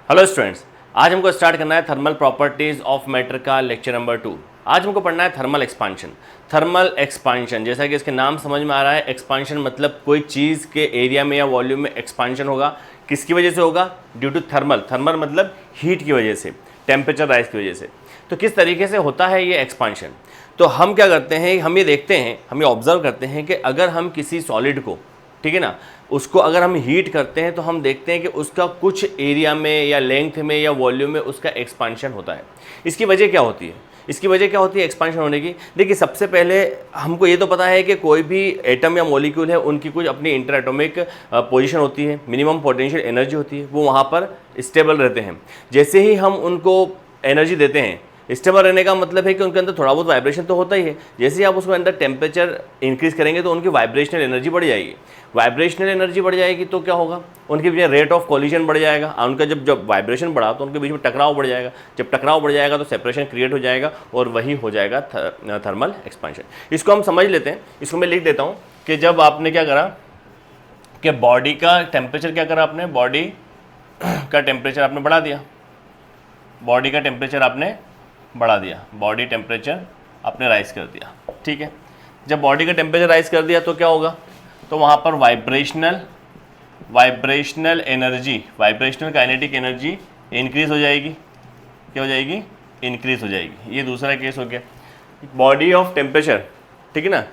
Hello students, आज हमको start करना है थर्मल प्रॉपर्टीज ऑफ मैटर का लेक्चर नंबर 2। आज हमको पढ़ना है थर्मल एक्सपांशन। थर्मल एक्सपांशन जैसा कि इसके नाम समझ में आ रहा है, एक्सपांशन मतलब कोई चीज़ के एरिया में या वॉल्यूम में एक्सपांशन होगा। किसकी वजह से होगा? Due to thermal. थर्मल मतलब हीट की वजह से, टेम्परेचर राइज की वजह से। तो किस तरीके से होता है ये एक्सपांशन? तो हम क्या करते हैं, हम ये देखते हैं, हम ये ऑब्जर्व करते हैं कि अगर हम किसी सॉलिड को, ठीक है ना, उसको अगर हम हीट करते हैं तो हम देखते हैं कि उसका कुछ एरिया में या लेंथ में या वॉल्यूम में उसका एक्सपांशन होता है। इसकी वजह क्या होती है? इसकी वजह क्या होती है एक्सपांशन होने की? देखिए, सबसे पहले हमको ये तो पता है कि कोई भी एटम या मॉलिक्यूल है, उनकी कुछ अपनी इंटर एटॉमिक पोजीशन होती है, मिनिमम पोटेंशियल एनर्जी होती है, वो वहाँ पर स्टेबल रहते हैं। जैसे ही हम उनको एनर्जी देते हैं, स्टेबल रहने का मतलब है कि उनके अंदर थोड़ा बहुत वाइब्रेशन तो होता ही है। जैसे ही आप उसके अंदर टेम्परेचर इंक्रीज करेंगे तो उनकी वाइब्रेशनल एनर्जी बढ़ जाएगी। वाइब्रेशनल एनर्जी बढ़ जाएगी तो क्या होगा? उनके बीच में रेट ऑफ कोलिजन बढ़ जाएगा। उनका जब वाइब्रेशन बढ़ा तो उनके बीच में टकराव बढ़ जाएगा। जब टकराव बढ़ जाएगा तो सेपरेशन क्रिएट हो जाएगा और वही हो जाएगा थर्मल एक्सपांशन। इसको हम समझ लेते हैं। इसको मैं लिख देता हूँ कि जब आपने क्या करा कि बॉडी का टेम्परेचर क्या करा, आपने बॉडी का टेम्परेचर आपने बढ़ा दिया। बॉडी का टेम्परेचर आपने बढ़ा दिया, बॉडी टेम्परेचर आपने राइज कर दिया, ठीक है। जब बॉडी का टेम्परेचर राइज कर दिया तो क्या होगा? तो वहाँ पर vibrational energy, vibrational kinetic energy increase हो जाएगी। क्या हो जाएगी? इंक्रीज हो जाएगी। ये दूसरा केस हो गया। बॉडी ऑफ टेम्परेचर, ठीक है ना,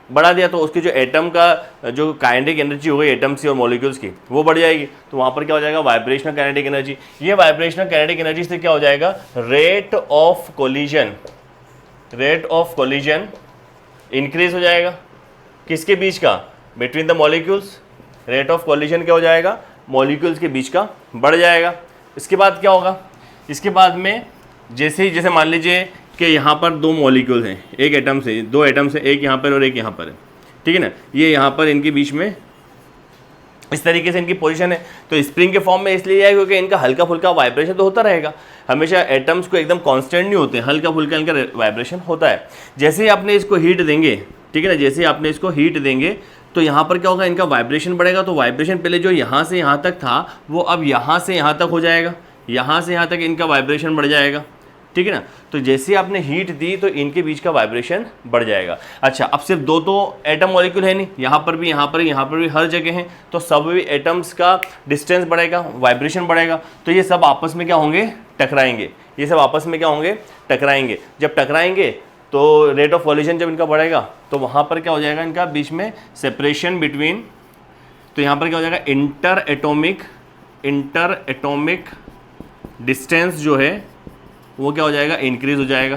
बढ़ा दिया तो उसकी जो एटम का जो काइनेटिक एनर्जी हो गई एटम्स की और मॉलिक्यूल्स की, वो बढ़ जाएगी। तो वहाँ पर क्या हो जाएगा? Vibrational kinetic energy. ये वाइब्रेशनल काइनेटिक एनर्जी से क्या हो जाएगा? रेट ऑफ कोलिजन इंक्रीज हो जाएगा। किसके बीच का? Between the molecules. Rate of collision क्या हो जाएगा? मॉलिक्यूल्स के बीच का बढ़ जाएगा। इसके बाद क्या होगा? इसके बाद में जैसे मान लीजिए कि यहाँ पर दो मॉलिक्यूल्स हैं, एक एटम से, दो एटम से, एक यहाँ पर और एक यहाँ पर है, ठीक है ना। ये यहाँ पर इनके बीच में इस तरीके से इनकी पोजीशन है। तो स्प्रिंग के फॉर्म में इसलिए है क्योंकि इनका हल्का फुल्का वाइब्रेशन तो होता रहेगा। हमेशा एटम्स को एकदम कांस्टेंट नहीं होते, हल्का फुल्का इनका वाइब्रेशन होता है। जैसे ही आपने इसको हीट देंगे, ठीक है ना, जैसे ही आपने इसको हीट देंगे तो यहाँ पर क्या होगा? इनका वाइब्रेशन बढ़ेगा। तो वाइब्रेशन पहले जो यहाँ से यहाँ तक था वो अब यहाँ से यहाँ तक हो जाएगा। यहाँ से यहाँ तक इनका वाइब्रेशन बढ़ जाएगा, ठीक है ना। तो जैसे ही आपने हीट दी तो इनके बीच का वाइब्रेशन बढ़ जाएगा। अच्छा, अब सिर्फ दो तो एटम मॉलिक्यूल है नहीं, यहाँ पर भी, यहाँ पर भी, हर जगह हैं। तो सब भी एटम्स का डिस्टेंस बढ़ेगा, वाइब्रेशन बढ़ेगा। तो ये सब आपस में क्या होंगे? टकराएंगे। ये सब आपस में क्या होंगे? टकराएंगे। जब टकराएंगे तो रेट ऑफ कोलिजन जब इनका बढ़ेगा तो वहाँ पर क्या हो जाएगा? इनका बीच में सेपरेशन बिटवीन, तो यहाँ पर क्या हो जाएगा? इंटर एटॉमिक डिस्टेंस जो है वो क्या हो जाएगा? इंक्रीज हो जाएगा।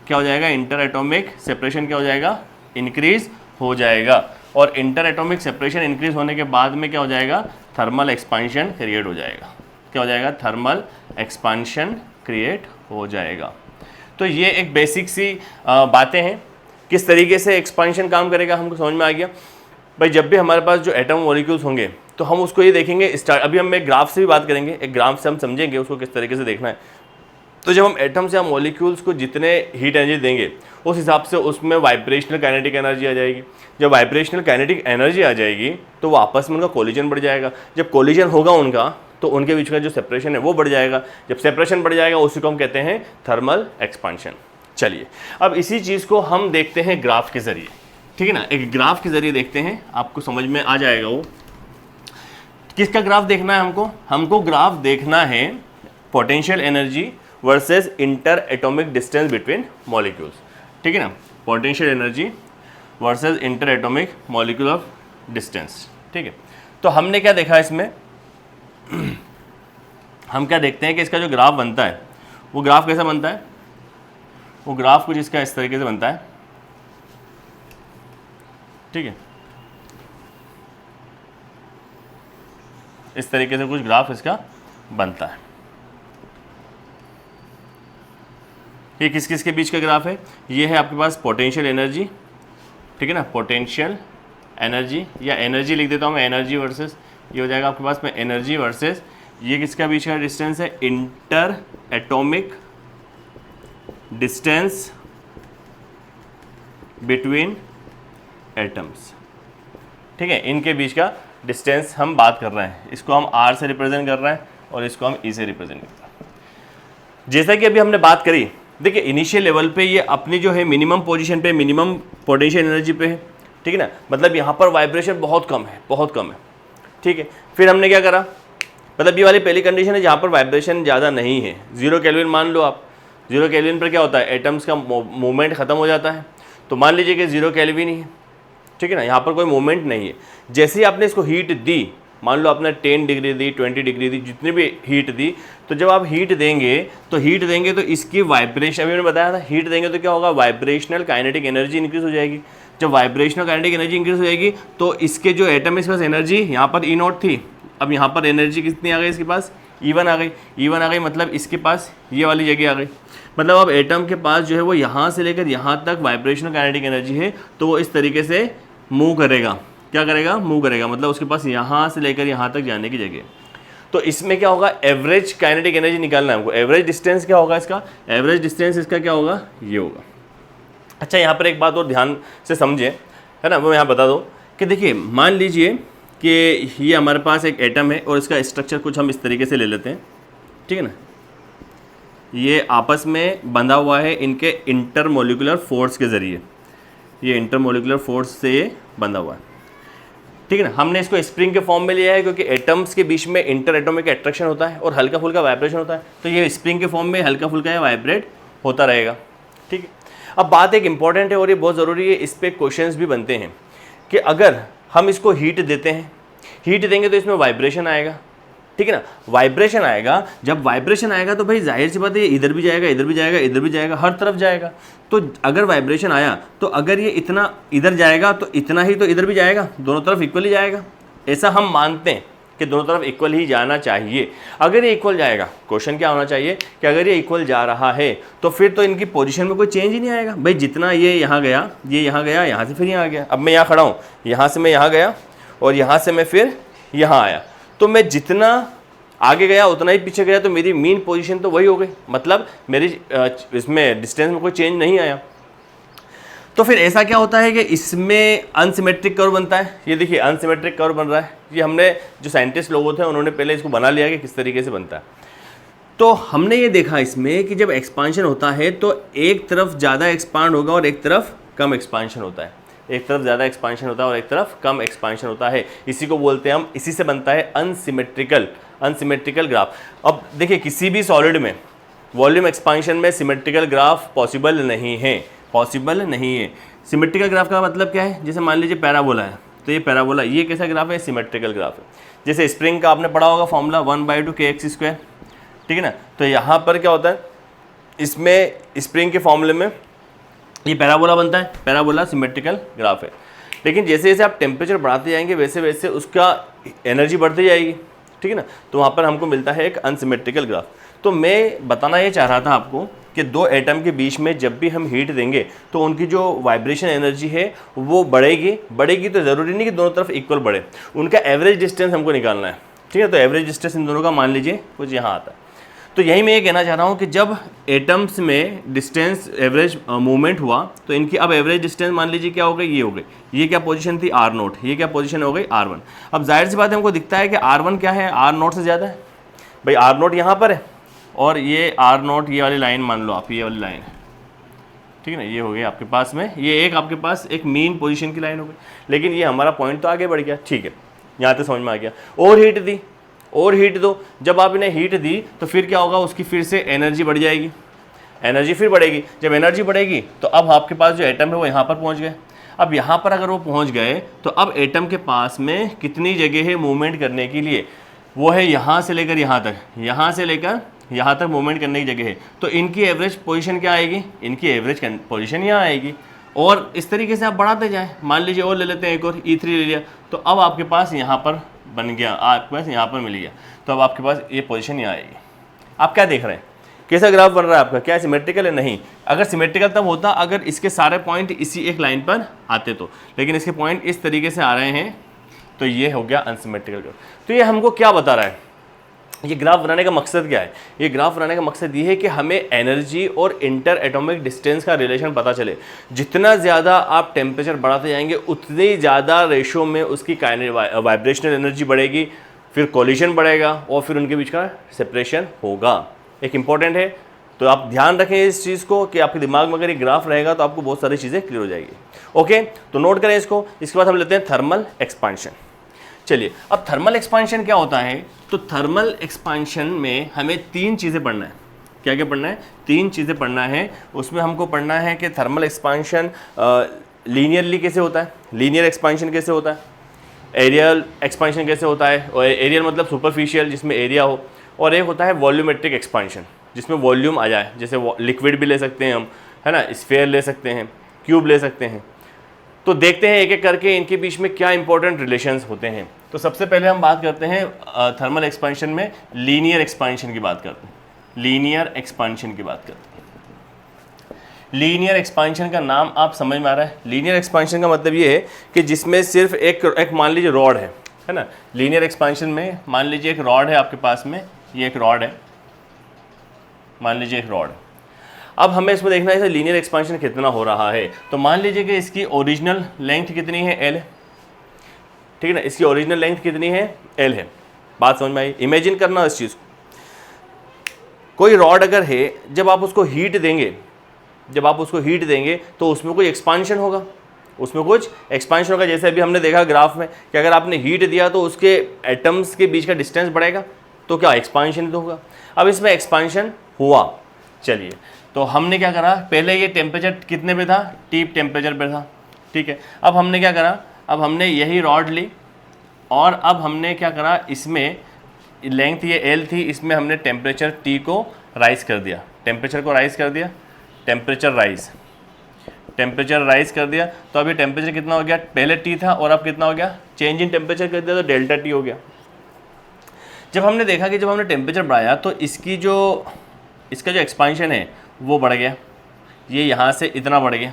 क्या हो जाएगा? इंटर एटॉमिक सेपरेशन क्या हो जाएगा? इंक्रीज हो जाएगा। और इंटर एटॉमिक सेपरेशन इंक्रीज होने के बाद में क्या हो जाएगा? थर्मल एक्सपांशन क्रिएट हो जाएगा। क्या हो जाएगा? थर्मल एक्सपांशन क्रिएट हो जाएगा। तो ये एक बेसिक सी बातें हैं। किस तरीके से एक्सपांशन काम करेगा हमको समझ में आ गया। भाई, जब भी हमारे पास जो एटम मॉलिक्यूल्स होंगे तो हम उसको ये देखेंगे अभी हम एक ग्राफ से भी बात करेंगे। एक ग्राफ से हम समझेंगे उसको किस तरीके से देखना है। तो जब हम एटम्स या मॉलिक्यूल्स को जितने हीट एनर्जी देंगे उस हिसाब से उसमें वाइब्रेशनल काइनेटिक एनर्जी आ जाएगी। जब वाइब्रेशनल काइनेटिक एनर्जी आ जाएगी तो वो आपस में उनका कोलिजन बढ़ जाएगा। जब कोलिजन होगा उनका तो उनके बीच का जो सेपरेशन है वो बढ़ जाएगा। जब सेपरेशन बढ़ जाएगा उसी को हम कहते हैं थर्मल एक्सपांशन। चलिए, अब इसी चीज़ को हम देखते हैं ग्राफ के ज़रिए, ठीक है ना। एक ग्राफ के ज़रिए देखते हैं, आपको समझ में आ जाएगा। वो किसका ग्राफ देखना है हमको? हमको ग्राफ देखना है potential energy versus inter atomic distance between molecules, ठीक है ना। Potential energy versus inter atomic molecule of distance, ठीक है। तो हमने क्या देखा इसमें? हम क्या देखते हैं कि इसका जो ग्राफ बनता है वो ग्राफ कैसा बनता है? वो ग्राफ कुछ इसका इस तरीके से बनता है, ठीक है। इस तरीके से कुछ ग्राफ इसका बनता है। ये किस किस के बीच का ग्राफ है? ये है आपके पास पोटेंशियल एनर्जी, ठीक है ना, पोटेंशियल एनर्जी, या एनर्जी लिख देता हूँ मैं, एनर्जी वर्सेस, ये हो जाएगा आपके पास में एनर्जी वर्सेस, ये किसका बीच का डिस्टेंस है? Inter atomic distance between atoms, ठीक है। इनके बीच का डिस्टेंस हम बात कर रहे हैं, इसको हम आर से रिप्रेजेंट कर रहे हैं और इसको हम ई से रिप्रेजेंट करते हैं। जैसा कि अभी हमने बात करी, देखिए इनिशियल लेवल पे ये अपनी जो है मिनिमम पोजीशन पे, मिनिमम पोटेंशियल एनर्जी पे है, ठीक है ना, मतलब यहाँ पर वाइब्रेशन बहुत कम है, बहुत कम है, ठीक है। फिर हमने क्या करा, मतलब ये वाली पहली कंडीशन है जहाँ पर वाइब्रेशन ज़्यादा नहीं है, 0 केल्विन मान लो आप। 0 केल्विन पर क्या होता है, एटम्स का मूवमेंट ख़त्म हो जाता है। तो मान लीजिए कि 0 केल्विन ही है, ठीक है ना, यहाँ पर कोई मूवमेंट नहीं है। जैसे ही आपने इसको हीट दी, मान लो आपने 10 डिग्री दी, 20 डिग्री दी, जितनी भी हीट दी, तो जब आप हीट देंगे तो इसकी वाइब्रेशन, अभी मैंने बताया था हीट देंगे तो क्या होगा, वाइब्रेशनल काइनेटिक एनर्जी इंक्रीज हो जाएगी। जब वाइब्रेशनल काइनेटिक एनर्जी इंक्रीज हो जाएगी तो इसके जो एटम है इसके पास एनर्जी, यहाँ पर E नॉट थी, अब यहाँ पर एनर्जी कितनी आ गई इसके पास, E1 आ गई। E1 आ गई मतलब इसके पास ये वाली जगह आ गई, मतलब अब एटम के पास जो है वो यहाँ से लेकर यहाँ तक वाइब्रेशनल काइनेटिक एनर्जी है, तो वो इस तरीके से मूव करेगा। क्या करेगा, मूव करेगा, मतलब उसके पास यहाँ से लेकर यहाँ तक जाने की जगह। तो इसमें क्या होगा, एवरेज काइनेटिक एनर्जी निकालना है हमको। एवरेज डिस्टेंस क्या होगा इसका, एवरेज डिस्टेंस इसका क्या होगा, ये होगा। अच्छा, यहाँ पर एक बात और ध्यान से समझे, है ना, वो यहाँ बता दो कि देखिए मान लीजिए कि ये हमारे पास एक एटम है और इसका स्ट्रक्चर कुछ हम इस तरीके से ले लेते हैं, ठीक है ना। ये आपस में बंधा हुआ है इनके इंटरमोलिकुलर फोर्स के ज़रिए, ये इंटरमोलिकुलर फोर्स से ये बंधा हुआ है, ठीक है ना। हमने इसको स्प्रिंग के फॉर्म में लिया है क्योंकि एटम्स के बीच में इंटर एटॉमिक अट्रैक्शन होता है और हल्का फुल्का वाइब्रेशन होता है, तो ये स्प्रिंग के फॉर्म में हल्का फुल्का वाइब्रेट होता रहेगा, ठीक है। अब बात एक इंपॉर्टेंट है और ये बहुत ज़रूरी है, इस पर क्वेश्चंस भी बनते हैं कि अगर हम इसको हीट देते हैं, हीट देंगे तो इसमें वाइब्रेशन आएगा, ठीक है ना। वाइब्रेशन आएगा, जब वाइब्रेशन आएगा तो भाई जाहिर सी बात है ये इधर भी जाएगा, इधर भी जाएगा, इधर भी जाएगा, हर तरफ जाएगा। तो अगर वाइब्रेशन आया तो अगर ये इतना इधर जाएगा तो इतना ही तो इधर भी जाएगा, दोनों तरफ इक्वली जाएगा। ऐसा हम मानते हैं कि दोनों तरफ इक्वल ही जाना चाहिए। अगर ये इक्वल जाएगा, क्वेश्चन क्या होना चाहिए कि अगर ये इक्वल जा रहा है तो फिर तो इनकी पोजीशन में कोई चेंज ही नहीं आएगा। भाई जितना ये यहाँ गया, ये यहाँ गया, यहाँ से फिर यहाँ गया, अब मैं यहाँ खड़ा हूँ, यहाँ से मैं यहाँ गया और यहाँ से मैं फिर यहाँ आया, तो मैं जितना आगे गया उतना ही पीछे गया, तो मेरी मीन पोजीशन तो वही हो गई, मतलब मेरी इसमें डिस्टेंस में कोई चेंज नहीं आया। तो फिर ऐसा क्या होता है कि इसमें अनसिमेट्रिक कर्व बनता है। ये देखिए अनसिमेट्रिक कर्व बन रहा है, ये हमने जो साइंटिस्ट लोग थे उन्होंने पहले इसको बना लिया कि किस तरीके से बनता है। तो हमने ये देखा इसमें कि जब एक्सपांशन होता है तो एक तरफ ज़्यादा एक्सपांड होगा और एक तरफ कम एक्सपांशन होता है, एक तरफ ज़्यादा एक्सपांशन होता है और एक तरफ कम एक्सपांशन होता है। इसी को बोलते हैं हम, इसी से बनता है अनसिमेट्रिकल ग्राफ। अब देखिए किसी भी सॉलिड में वॉल्यूम एक्सपांशन में सिमेट्रिकल ग्राफ पॉसिबल नहीं है, पॉसिबल नहीं है। सिमेट्रिकल ग्राफ का मतलब क्या है, जैसे मान लीजिए पैराबोला है, तो ये पैराबोला, ये कैसा ग्राफ है, सिमेट्रिकल ग्राफ है। जैसे स्प्रिंग का आपने पढ़ा होगा फॉर्मूला 1/2 kx², ठीक है ना। तो यहाँ पर क्या होता है, इसमें स्प्रिंग के फॉर्मूले में ये पैराबोला बनता है, पैराबोला सिमेट्रिकल ग्राफ है। लेकिन जैसे जैसे आप टेम्परेचर बढ़ाते जाएंगे वैसे वैसे उसका एनर्जी बढ़ती जाएगी, ठीक है ना, तो वहाँ पर हमको मिलता है एक अनसिमेट्रिकल ग्राफ। तो मैं बताना ये चाह रहा था आपको कि दो एटम के बीच में जब भी हम हीट देंगे तो उनकी जो वाइब्रेशन एनर्जी है वो बढ़ेगी तो ज़रूरी नहीं कि दोनों तरफ इक्वल बढ़े, उनका एवरेज डिस्टेंस हमको निकालना है, ठीक है। तो एवरेज डिस्टेंस इन दोनों का मान लीजिए कुछ यहाँ आता है। तो यही मैं ये कहना चाह रहा हूँ कि जब एटम्स में डिस्टेंस एवरेज मूवमेंट हुआ तो इनकी अब एवरेज डिस्टेंस मान लीजिए क्या हो गई, ये हो गई। ये क्या पोजीशन थी, R0, ये क्या पोजीशन हो गई, R1। अब जाहिर सी बात है हमको दिखता है कि R1 क्या है, R0 से ज़्यादा है। भाई R0 यहाँ पर है और ये R0, ये वाली लाइन मान लो आप, ये वाली लाइन है, ठीक है ना, ये हो गई आपके पास में, ये एक आपके पास एक मीन पोजीशन की लाइन हो गई। लेकिन ये हमारा पॉइंट तो आगे बढ़ गया, ठीक है, यहाँ तक समझ में आ गया। और हीट दी, और हीट दो, जब आप इन्हें हीट दी तो फिर क्या होगा, उसकी फिर से एनर्जी बढ़ जाएगी, एनर्जी फिर बढ़ेगी। जब एनर्जी बढ़ेगी तो अब आपके पास जो एटम है वो यहाँ पर पहुँच गए। अब यहाँ पर अगर वो पहुँच गए तो अब एटम के पास में कितनी जगह है मूवमेंट करने के लिए, वो है यहाँ से लेकर यहाँ तक, यहाँ से लेकर यहाँ तक मूवमेंट करने की जगह है। तो इनकी एवरेज पोजीशन क्या आएगी, इनकी एवरेज पोजीशन यहाँ आएगी। और इस तरीके से आप बढ़ाते जाएं, मान लीजिए और ले लेते हैं एक और, E3 ले लिया, तो अब आपके पास यहाँ पर बन गया, आपके पास यहाँ पर मिल गया, तो अब आपके पास ये पोजीशन यहाँ आएगी। आप क्या देख रहे हैं, कैसा ग्राफ बन रहा है आपका, क्या सिमेट्रिकल है, नहीं। अगर सिमेट्रिकल तब होता अगर इसके सारे पॉइंट इसी एक लाइन पर आते तो, लेकिन इसके पॉइंट इस तरीके से आ रहे हैं, तो ये हो गया अनसिमेट्रिकल ग्राफ। तो ये हमको क्या बता रहा है, ये ग्राफ बनाने का मकसद क्या है, ये ग्राफ बनाने का मकसद ये है कि हमें एनर्जी और इंटर एटॉमिक डिस्टेंस का रिलेशन पता चले। जितना ज़्यादा आप टेम्परेचर बढ़ाते जाएंगे उतनी ज़्यादा रेशो में उसकी वाइब्रेशनल एनर्जी बढ़ेगी, फिर कोलिशन बढ़ेगा और फिर उनके बीच का सेपरेशन होगा। एक इंपॉर्टेंट है, तो आप ध्यान रखें इस चीज़ को कि आपके दिमाग में अगर ये ग्राफ रहेगा तो आपको बहुत सारी चीज़ें क्लियर हो जाएगी। ओके, तो नोट करें इसको। इसके बाद हम लेते हैं थर्मल एक्सपांशन। चलिए, अब थर्मल एक्सपांशन क्या होता है? तो थर्मल एक्सपांशन में हमें 3 चीज़ें पढ़ना है। क्या क्या पढ़ना है? 3 चीज़ें पढ़ना है। उसमें हमको पढ़ना है कि थर्मल एक्सपांशन लीनियरली कैसे होता है, लीनियर एक्सपांशन कैसे होता है, एरियल एक्सपांशन कैसे होता है, और एरियल मतलब सुपरफिशियल जिसमें एरिया हो, और एक होता है वॉल्यूमेट्रिक एक्सपांशन जिसमें वॉल्यूम आ जाए, जैसे लिक्विड भी ले सकते हैं हम, है ना, स्फीयर ले सकते हैं, क्यूब ले सकते हैं। तो देखते हैं एक एक करके इनके बीच में क्या इंपॉर्टेंट रिलेशंस होते हैं। तो सबसे पहले हम बात करते हैं थर्मल एक्सपांशन में लीनियर एक्सपांशन की बात करते हैं। लीनियर एक्सपांशन की बात करते हैं। लीनियर एक्सपांशन का नाम आप समझ में आ रहा है? लीनियर एक्सपांशन का मतलब ये है कि जिसमें सिर्फ एक मान लीजिए रॉड है ना। लीनियर एक्सपांशन में मान लीजिए एक रॉड है आपके पास में, ये एक रॉड है, मान लीजिए एक रॉड। अब हमें इसमें देखना है लीनियर एक्सपांशन कितना हो रहा है। तो मान लीजिए कि इसकी ओरिजिनल लेंथ कितनी है, L, ठीक है ना। इसकी ओरिजिनल लेंथ कितनी है, L है। बात समझ में आई? इमेजिन करना इस चीज़ को। कोई रॉड अगर है, जब आप उसको हीट देंगे तो उसमें कोई एक्सपांशन होगा, उसमें कुछ एक्सपांशन होगा। जैसे अभी हमने देखा ग्राफ में कि अगर आपने हीट दिया तो उसके एटम्स के बीच का डिस्टेंस बढ़ेगा, तो क्या एक्सपांशन तो होगा। अब इसमें एक्सपांशन हुआ। चलिए, तो हमने क्या करा, पहले ये टेम्परेचर कितने पे था, T टेम्परेचर पे था, ठीक है। अब हमने क्या करा, अब हमने यही रॉड ली और अब हमने क्या करा, इसमें लेंथ ये L थी, इसमें हमने टेम्परेचर T को राइज कर दिया, टेम्परेचर को राइज कर दिया, टेम्परेचर राइज कर दिया। तो अभी टेम्परेचर कितना हो गया, पहले T था और अब कितना हो गया, चेंज इन टेम्परेचर कर दिया तो डेल्टा T हो गया। जब हमने देखा कि जब हमने टेम्परेचर बढ़ाया तो इसका जो एक्सपांशन है वो बढ़ गया, ये यहाँ से इतना बढ़ गया,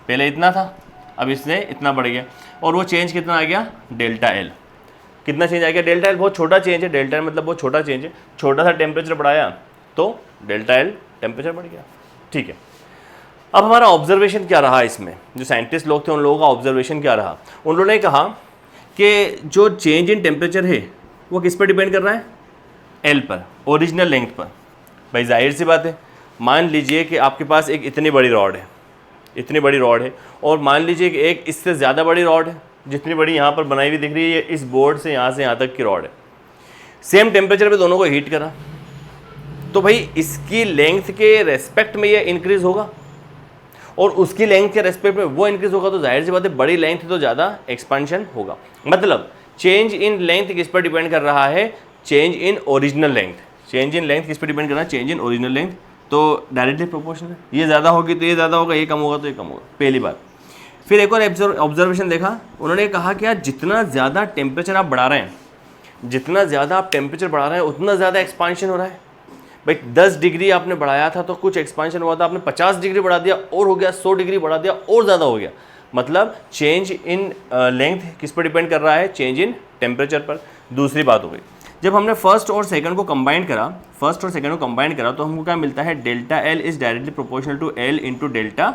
पहले इतना था अब इससे इतना बढ़ गया, और वो चेंज कितना आ गया, डेल्टा L। कितना चेंज आ गया, डेल्टा L। बहुत छोटा चेंज है, डेल्टा L मतलब बहुत छोटा चेंज है। छोटा सा टेम्परेचर बढ़ाया तो डेल्टा L टेम्परेचर बढ़ गया, ठीक है। अब हमारा ऑब्जर्वेशन क्या रहा इसमें, जो साइंटिस्ट लोग थे उन लोगों का ऑब्जर्वेशन क्या रहा। उन लोगों ने कहा कि जो चेंज इन टेम्परेचर है वो किस पर डिपेंड कर रहा है, L पर, ओरिजिनल लेंथ पर। भाई जाहिर सी बात है, मान लीजिए कि आपके पास एक इतनी बड़ी रॉड है और मान लीजिए कि एक इससे ज़्यादा बड़ी रॉड है, जितनी बड़ी यहाँ पर बनाई हुई दिख रही है, इस बोर्ड से यहाँ तक की रॉड है। सेम टेम्परेचर पे दोनों को हीट करा तो भाई इसकी लेंथ के रेस्पेक्ट में ये इंक्रीज़ होगा और उसकी लेंथ के रेस्पेक्ट में वो इंक्रीज़ होगा। तो जाहिर सी बात है, बड़ी लेंथ तो ज़्यादा एक्सपेंशन होगा। मतलब चेंज इन लेंथ किस पर डिपेंड कर रहा है, change in original length. Change in length किस पर डिपेंड कर रहा है, चेंज इन ओरिजिनल लेंथ। तो डायरेक्टली प्रोपोर्शनल है, ये ज़्यादा होगी तो ये ज़्यादा होगा, ये कम होगा तो ये कम होगा, पहली बात। फिर एक और ऑब्जर्वेशन देखा, उन्होंने कहा कि यार जितना ज़्यादा टेम्परेचर आप बढ़ा रहे हैं, उतना ज़्यादा एक्सपांशन हो रहा है। भाई 10 डिग्री आपने बढ़ाया था तो कुछ एक्सपांशन हुआ था, आपने 50 डिग्री बढ़ा दिया और हो गया, 100 डिग्री बढ़ा दिया और ज़्यादा हो गया। मतलब चेंज इन लेंथ किस पर डिपेंड कर रहा है, चेंज इन टेम्परेचर पर। दूसरी बात हो गई, जब हमने फर्स्ट और सेकंड को कंबाइन करा तो हमको क्या मिलता है, delta L is directly proportional to L into delta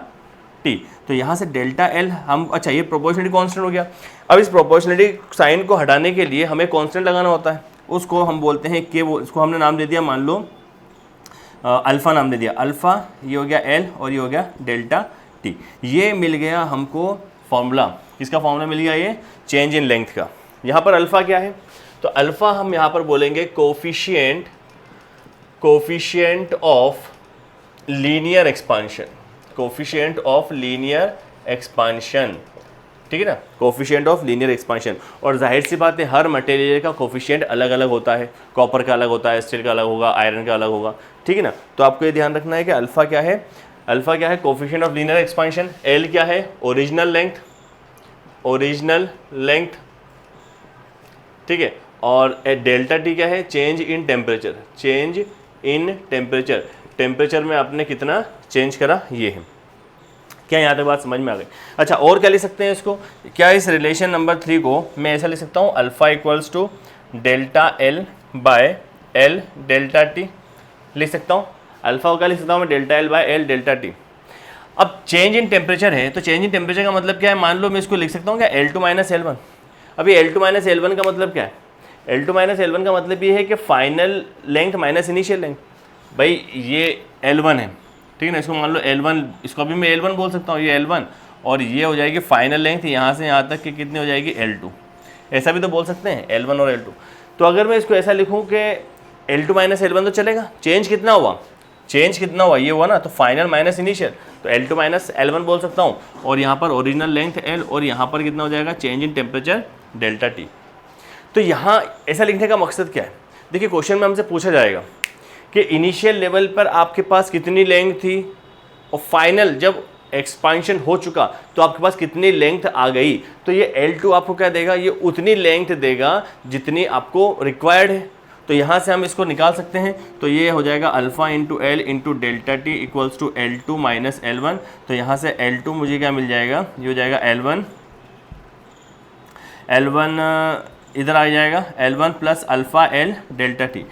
T। तो यहाँ से डेल्टा L हम, अच्छा ये प्रोपोर्शनलिटी कांस्टेंट हो गया। अब इस प्रोपोर्शनलिटी साइन को हटाने के लिए हमें कांस्टेंट लगाना होता है, उसको हम बोलते हैं कि वो, इसको हमने नाम दे दिया, मान लो अल्फ़ा नाम दे दिया, अल्फ़ा ये हो गया L और ये हो गया डेल्टा T। ये मिल गया हमको फॉर्मूला, किसका फॉर्मूला मिल गया, ये चेंज इन लेंथ का। यहाँ पर अल्फ़ा क्या है, तो अल्फ़ा हम यहाँ पर बोलेंगे कोफिशिएंट ऑफ लीनियर एक्सपांशन, ठीक है ना, कोफिशिएंट ऑफ लीनियर एक्सपांशन। और जाहिर सी बात है, हर मटेरियल का कोफिशिएंट अलग अलग होता है, कॉपर का अलग होता है, स्टील का अलग होगा, आयरन का अलग होगा, ठीक है ना। तो आपको ये ध्यान रखना है कि अल्फ़ा क्या है, coefficient of linear expansion. L क्या है, ओरिजिनल लेंथ, ठीक है। और डेल्टा T क्या है, चेंज इन टेम्परेचर। टेम्परेचर में आपने कितना चेंज करा, ये है। क्या यहाँ तक बात समझ में आ गई? अच्छा, और क्या लिख सकते हैं इसको, क्या इस रिलेशन नंबर 3 को मैं ऐसा लिख सकता हूँ, alpha equals to delta L by L delta T लिख सकता हूँ। अल्फ़ा को क्या लिख सकता हूँ मैं, delta L by L delta T। अब चेंज इन टेम्परेचर है, तो चेंज इन टेम्परेचर का मतलब क्या है, मान लो मैं इसको लिख सकता हूँ क्या, L2 माइनस L1। अभी L2 माइनस L1 का मतलब क्या है, L2 माइनस L1 का मतलब ये है कि final length minus initial length. भाई ये L1 है, ठीक है ना, इसको मान लो L1, इसको भी मैं L1 बोल सकता हूँ, ये L1, और ये हो जाएगी फाइनल लेंथ यहाँ से यहाँ तक कि कितनी हो जाएगी L2। ऐसा भी तो बोल सकते हैं L1 और L2। तो अगर मैं इसको ऐसा लिखूँ कि L2 माइनस L1 तो चलेगा, चेंज कितना हुआ, चेंज कितना हुआ, ये हुआ ना, तो फाइनल माइनस इनिशियल, तो L2 माइनस L1 बोल सकता हूँ, और यहाँ पर ओरिजिनल लेंथ L, और यहाँ पर कितना हो जाएगा, change in temperature delta T। तो यहाँ ऐसा लिखने का मकसद क्या है, देखिए क्वेश्चन में हमसे पूछा जाएगा कि इनिशियल लेवल पर आपके पास कितनी लेंथ थी, और फाइनल जब एक्सपांशन हो चुका तो आपके पास कितनी लेंथ आ गई। तो ये L2 आपको क्या देगा, ये उतनी लेंथ देगा जितनी आपको रिक्वायर्ड है। तो यहाँ से हम इसको निकाल सकते हैं, तो ये हो जाएगा alpha into L into delta T equals to L2 minus L1। तो यहाँ से L2 मुझे क्या मिल जाएगा, ये हो जाएगा L1 इधर आ जाएगा L1 plus alpha L delta T.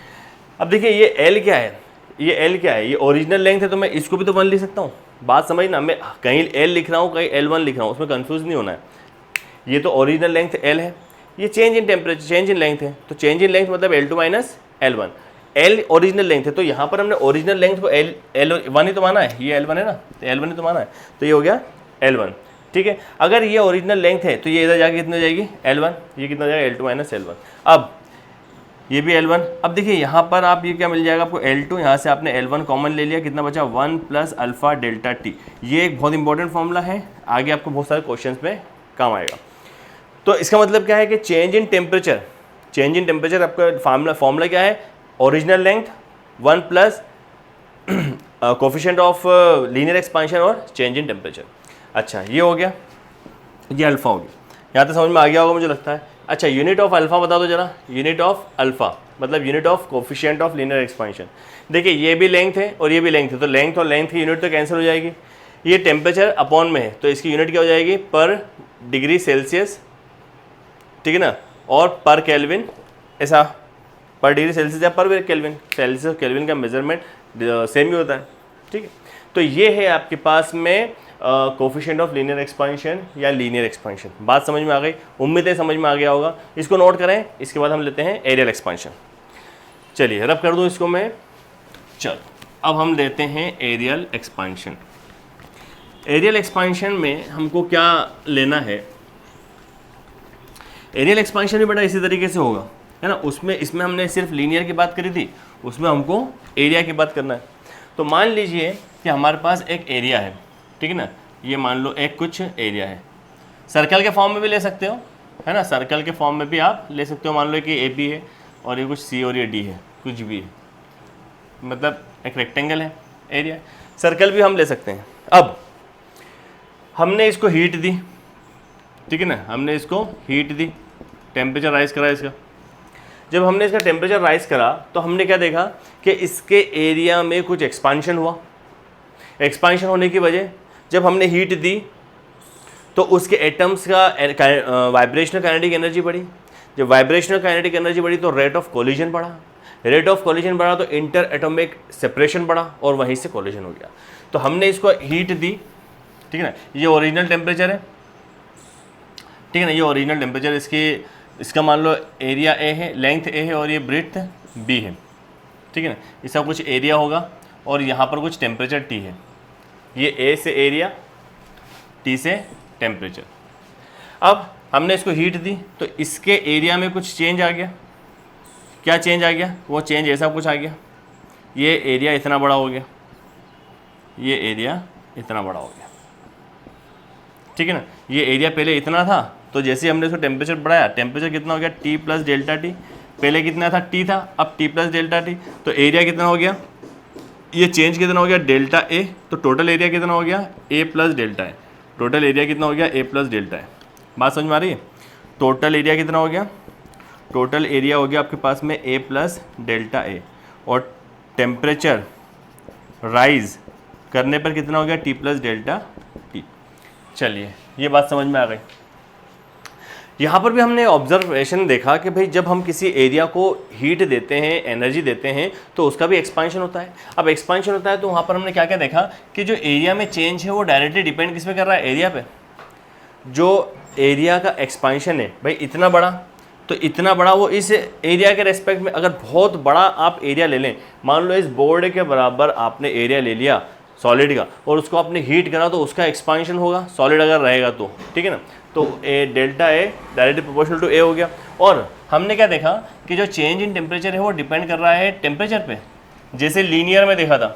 अब देखिए ये L क्या है, ये L क्या है, ये ओरिजिनल लेंथ है, तो मैं इसको भी तो 1 लिख सकता हूँ। बात समझना, मैं कहीं L लिख रहा हूँ, कहीं L1 लिख रहा हूँ, उसमें कंफ्यूज नहीं होना है। ये तो ओरिजिनल लेंथ L है, ये change in temperature, change in length है, तो चेंज इन लेंथ मतलब L2 minus L1। L original length है, तो यहाँ पर हमने ओरिजिनल लेंथ को L1 ही तो माना है, ये L1 है ना, तो L1 ही तो माना है, तो ये हो गया L1, ठीक है। अगर ये ओरिजिनल लेंथ है तो ये इधर जाके कितनी हो जाएगी, L1, ये कितना हो जाएगा, L2 माइनस L1। अब ये भी L1। अब देखिए यहाँ पर आप ये क्या मिल जाएगा आपको, L2, यहाँ से आपने L1 कॉमन ले लिया, कितना बचा, 1 प्लस अल्फ़ा डेल्टा टी। ये एक बहुत इंपॉर्टेंट फॉर्मूला है, आगे आपको बहुत सारे क्वेश्चंस में काम आएगा। तो इसका मतलब क्या है कि change in temperature, change in temperature आपका फॉर्मूला क्या है, original length 1 plus coefficient of linear expansion और चेंज इन टेम्परेचर। अच्छा ये हो गया, ये अल्फ़ा हो गया, यहाँ तक समझ में आ गया होगा मुझे लगता है। अच्छा यूनिट ऑफ अल्फ़ा बता दो जरा, यूनिट ऑफ अल्फ़ा मतलब unit of coefficient of linear expansion. देखिए ये भी लेंथ है और ये भी लेंथ है, तो लेंथ और लेंथ की यूनिट तो कैंसिल हो जाएगी। ये टेम्परेचर अपॉन में है, तो इसकी यूनिट क्या हो जाएगी, पर डिग्री सेल्सियस, ठीक है ना, और पर केल्विन, ऐसा पर डिग्री सेल्सियस या पर केल्विन, सेल्सियस केल्विन का मेजरमेंट सेम ही होता है, ठीक है। तो ये है आपके पास में कोफिशिएंट ऑफ लीनियर एक्सपांशन या लीनियर एक्सपांशन। बात समझ में आ गई, उम्मीद है समझ में आ गया होगा। इसको नोट करें, इसके बाद हम लेते हैं एरियल एक्सपांशन। चलिए रब कर दूं इसको मैं, चल अब हम लेते हैं एरियल एक्सपांशन। एरियल एक्सपांशन में हमको क्या लेना है, एरियल एक्सपांशन भी बेटा इसी तरीके से होगा, है ना। उसमें इसमें हमने सिर्फ लीनियर की बात करी थी, उसमें हमको एरिया की बात करना है। तो मान लीजिए कि हमारे पास एक एरिया है, ठीक है ना, ये मान लो एक कुछ एरिया है, सर्कल के फॉर्म में भी ले सकते हो, है ना, सर्कल के फॉर्म में भी आप ले सकते हो। मान लो कि AB है और ये कुछ C और ये D है, कुछ भी है, मतलब एक रेक्टेंगल है, एरिया, सर्कल भी हम ले सकते हैं। अब हमने इसको हीट दी, ठीक है ना, हमने इसको हीट दी, टेम्परेचर राइज करा इसका। जब हमने इसका टेम्परेचर राइज करा तो हमने क्या देखा कि इसके एरिया में कुछ एक्सपांशन हुआ। एक्सपांशन होने की वजह, जब हमने हीट दी तो उसके एटम्स का वाइब्रेशनल काइनेटिक एनर्जी बढ़ी। जब वाइब्रेशनल काइनेटिक एनर्जी बढ़ी तो रेट ऑफ कोलिजन बढ़ा, रेट ऑफ कोलिजन बढ़ा तो इंटर एटॉमिक सेपरेशन बढ़ा और वहीं से कोलिजन हो गया। तो हमने इसको हीट दी, ठीक है ना, ये ओरिजिनल टेम्परेचर है, ठीक है ना, ये ओरिजिनल टेम्परेचर, इसका मान लो एरिया A है, लेंथ A है और ये ब्रेड्थ B है, ठीक है ना। इसका कुछ एरिया होगा और यहाँ पर कुछ टेम्परेचर T है, ये A से एरिया, T से टेम्परेचर। अब हमने इसको हीट दी तो इसके एरिया में कुछ चेंज आ गया। क्या चेंज आ गया, वो चेंज ऐसा कुछ आ गया, ये एरिया इतना बड़ा हो गया, ये एरिया इतना बड़ा हो गया, ठीक है ना। ये एरिया पहले इतना था, तो जैसे हमने इसको टेम्परेचर बढ़ाया, टेम्परेचर कितना हो गया, T प्लस डेल्टा टी। पहले कितना था, T था, अब T प्लस डेल्टा टी, तो एरिया कितना हो गया, ये चेंज कितना हो गया, डेल्टा A। तो टोटल एरिया कितना हो गया, A प्लस डेल्टा है। टोटल एरिया कितना हो गया, A प्लस डेल्टा है। बात समझ में आ रही है, टोटल एरिया कितना हो गया, टोटल एरिया हो गया आपके पास में A प्लस डेल्टा A, और टेम्परेचर राइज करने पर कितना हो गया, T प्लस डेल्टा T। चलिए ये बात समझ में आ गई। यहाँ पर भी हमने ऑब्जर्वेशन देखा कि भाई जब हम किसी एरिया को हीट देते हैं, एनर्जी देते हैं, तो उसका भी एक्सपांशन होता है। अब एक्सपांशन होता है तो वहाँ पर हमने क्या क्या देखा कि जो एरिया में चेंज है वो डायरेक्टली डिपेंड किस पे कर रहा है, एरिया पे। जो एरिया का एक्सपांशन है भाई इतना बड़ा, तो इतना बड़ा वो इस एरिया के रेस्पेक्ट में, अगर बहुत बड़ा आप एरिया ले लें, मान लो इस बोर्ड के बराबर आपने एरिया ले लिया सॉलिड का और उसको आपने हीट करा तो उसका एक्सपांशन होगा, सॉलिड अगर रहेगा तो, ठीक है ना। तो a delta a directly proportional to a हो गया। और हमने क्या देखा कि जो चेंज इन टेम्परेचर है वो डिपेंड कर रहा है टेम्परेचर पे, जैसे लीनियर में देखा था।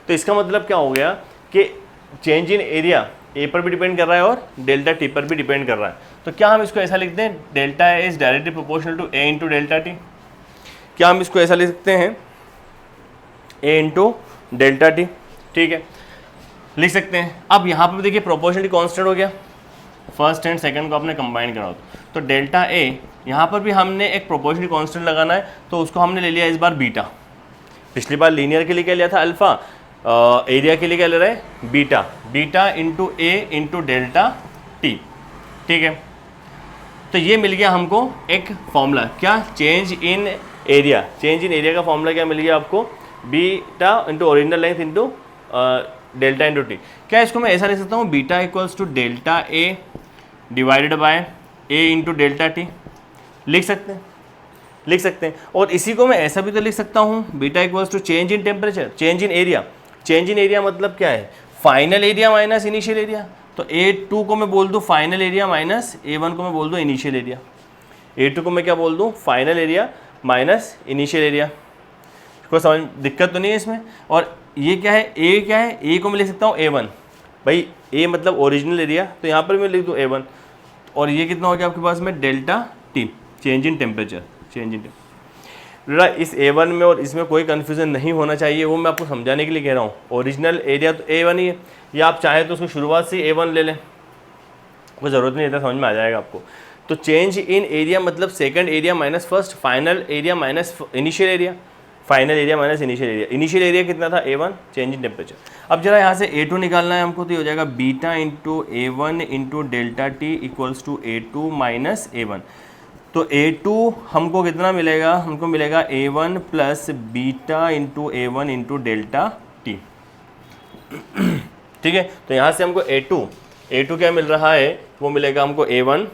तो इसका मतलब क्या हो गया कि चेंज इन एरिया ए पर भी डिपेंड कर रहा है और डेल्टा टी पर भी डिपेंड कर रहा है। तो क्या हम इसको ऐसा लिखते हैं, delta A is directly proportional to A into delta T. क्या हम इसको ऐसा लिख सकते हैं, ए इंटू डेल्टा टी, ठीक है, लिख सकते हैं। अब यहाँ पर देखिए प्रोपोर्शनली कांस्टेंट हो गया, फर्स्ट एंड सेकंड को आपने कंबाइन करा तो डेल्टा ए, यहाँ पर भी हमने एक प्रोपोर्शनली कांस्टेंट लगाना है, तो उसको हमने ले लिया इस बार बीटा। पिछली बार लीनियर के लिए क्या लिया था अल्फा, एरिया के लिए क्या ले रहे हैं बीटा, बीटा इंटू ए इंटू डेल्टा टी, ठीक है। तो ये मिल गया हमको एक फॉर्मूला, क्या, change in area. Change in area का फॉर्मूला क्या मिल गया आपको, beta into original length into delta into T. क्या इसको मैं ऐसा लिख सकता हूँ, beta equals to delta A divided by A into delta T, लिख सकते हैं, लिख सकते हैं। और इसी को मैं ऐसा भी तो लिख सकता हूँ, beta equals to change in temperature, change in area. Change in area मतलब क्या है, final area minus initial area. तो A2 को मैं बोल दूँ फाइनल एरिया माइनस A1 को मैं बोल दूँ इनिशियल एरिया। A2 को मैं क्या बोल दूँ, final area minus initial area. कोई समझ दिक्कत तो नहीं है इसमें। और ये क्या है, A क्या है, A को मैं लिख सकता हूँ A1, भाई A मतलब ओरिजिनल एरिया, तो यहाँ पर मैं लिख दूँ A1। और ये कितना हो गया आपके पास में, delta T, change in temperature, change इन। इस A1 में और इसमें कोई कन्फ्यूज़न नहीं होना चाहिए, वो मैं आपको समझाने के लिए कह रहा हूँ। ओरिजिनल एरिया तो A1 ही है, या आप चाहें तो उसको शुरुआत से A1 ले लें, कोई ज़रूरत नहीं रहता, समझ में आ जाएगा आपको। तो चेंज इन एरिया मतलब second area minus first, final area minus initial area, final area minus initial area. Initial area कितना था, A1, चेंज इन टेम्परेचर। अब जरा यहाँ से A2 निकालना है हमको, तो ये हो जाएगा beta into A1 into delta T equals to A2 minus A1। तो A2 हमको कितना मिलेगा, हमको मिलेगा A1 plus beta into A1 into delta T, ठीक है। तो यहाँ से हमको A2 क्या मिल रहा है, वो मिलेगा हमको A1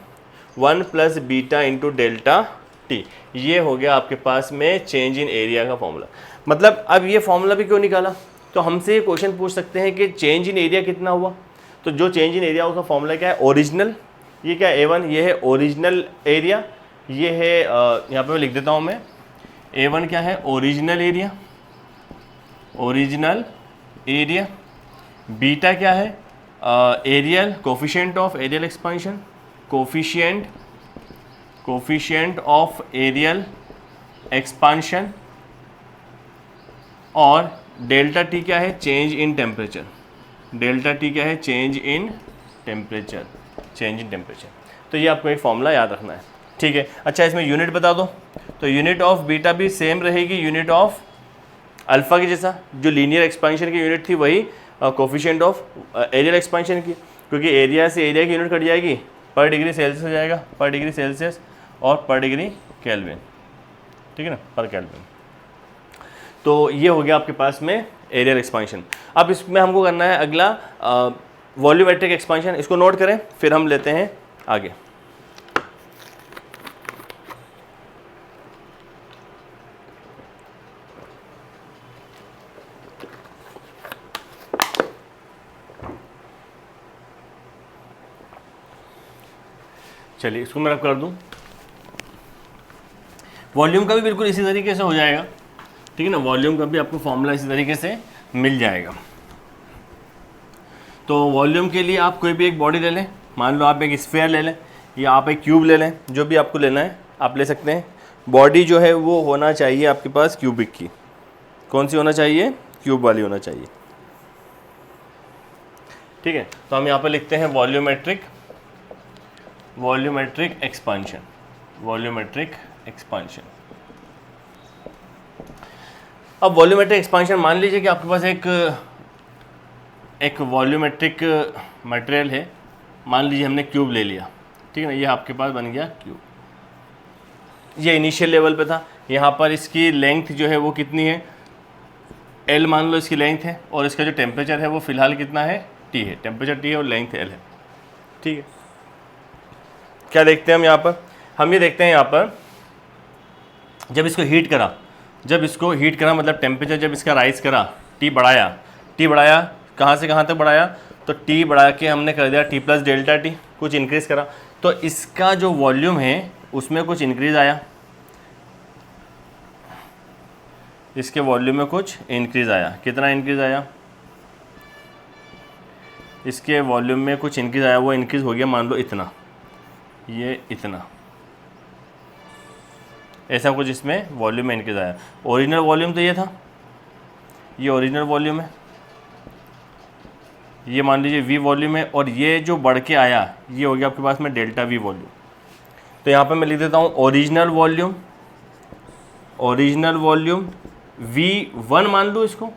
1 plus beta into delta T. ये हो गया आपके पास में चेंज इन एरिया का फॉर्मूला। मतलब अब ये फॉर्मूला भी क्यों निकाला, तो हमसे ये क्वेश्चन पूछ सकते हैं कि चेंज इन एरिया कितना हुआ। तो जो चेंज इन एरिया उसका फॉर्मूला क्या है, ओरिजिनल, ये क्या है A1, ये है ओरिजिनल एरिया, ये है यहाँ पे मैं लिख देता हूँ मैं, A1 क्या है, original area, original area. Beta क्या है, areal, coefficient of areal expansion, coefficient of areal expansion. और डेल्टा टी क्या है, change in temperature, delta T क्या है, change in temperature, change in temperature. तो ये आपको एक फॉर्मूला याद रखना है, ठीक है। अच्छा, इसमें यूनिट बता दो, तो यूनिट ऑफ बीटा भी सेम रहेगी यूनिट ऑफ अल्फ़ा की जैसा, जो लीनियर एक्सपेंशन की यूनिट थी वही कोफिशिएंट ऑफ एरियल एक्सपेंशन की, क्योंकि एरिया से एरिया की यूनिट कट जाएगी, पर डिग्री सेल्सियस हो जाएगा, पर डिग्री सेल्सियस और पर डिग्री केल्विन, ठीक है ना, पर केल्विन। तो ये हो गया आपके पास में एरियल एक्सपेंशन। अब इसमें हमको करना है अगला वॉल्यूमेट्रिक एक्सपेंशन, इसको नोट करें फिर हम लेते हैं आगे। चलिए इसको मैं रब कर दूं। वॉल्यूम का भी बिल्कुल इसी तरीके से हो जाएगा, ठीक है ना, वॉल्यूम का भी आपको फॉर्मूला इसी तरीके से मिल जाएगा। तो वॉल्यूम के लिए आप कोई भी एक बॉडी ले लें, मान लो आप एक स्फीयर ले लें या आप एक क्यूब ले लें, जो भी आपको लेना है आप ले सकते हैं। बॉडी जो है वो होना चाहिए आपके पास क्यूबिक की, कौन सी होना चाहिए, क्यूब वाली होना चाहिए, ठीक है। तो हम यहाँ पर लिखते हैं वॉल्यूमेट्रिक एक्सपांशन, वॉल्यूमेट्रिक एक्सपांशन। अब वॉल्यूमेट्रिक एक्सपांशन, मान लीजिए कि आपके पास एक वॉल्यूमेट्रिक मटेरियल है, मान लीजिए हमने क्यूब ले लिया, ठीक है ना, ये आपके पास बन गया क्यूब। ये इनिशियल लेवल पे था, यहाँ पर इसकी लेंथ जो है वो कितनी है, L मान लो इसकी लेंथ है, और इसका जो टेम्परेचर है वो फिलहाल कितना है, T है, टेम्परेचर T है और लेंथ L है, ठीक है। क्या देखते हैं हम यहाँ पर, हम ये देखते हैं यहाँ पर जब इसको हीट करा मतलब टेम्परेचर जब इसका राइज करा, टी बढ़ाया कहाँ से कहाँ तक बढ़ाया, तो टी बढ़ा के हमने कर दिया टी प्लस डेल्टा टी, कुछ इंक्रीज करा, तो इसका जो वॉल्यूम है उसमें कुछ इंक्रीज आया, इसके वॉल्यूम में कुछ इंक्रीज आया। कितना इंक्रीज आया? इसके वॉल्यूम में कुछ इंक्रीज आया, वो इंक्रीज हो गया मान लो इतना, ये इतना, ऐसा कुछ इसमें वॉल्यूम में इंक्रीज आया। ओरिजिनल वॉल्यूम तो ये था, ये ओरिजिनल वॉल्यूम है, ये मान लीजिए वी वॉल्यूम है, और ये जो बढ़ के आया ये हो गया आपके पास में डेल्टा वी वॉल्यूम। तो यहाँ पे मैं लिख देता हूँ ओरिजिनल वॉल्यूम V1 मान लो इसको,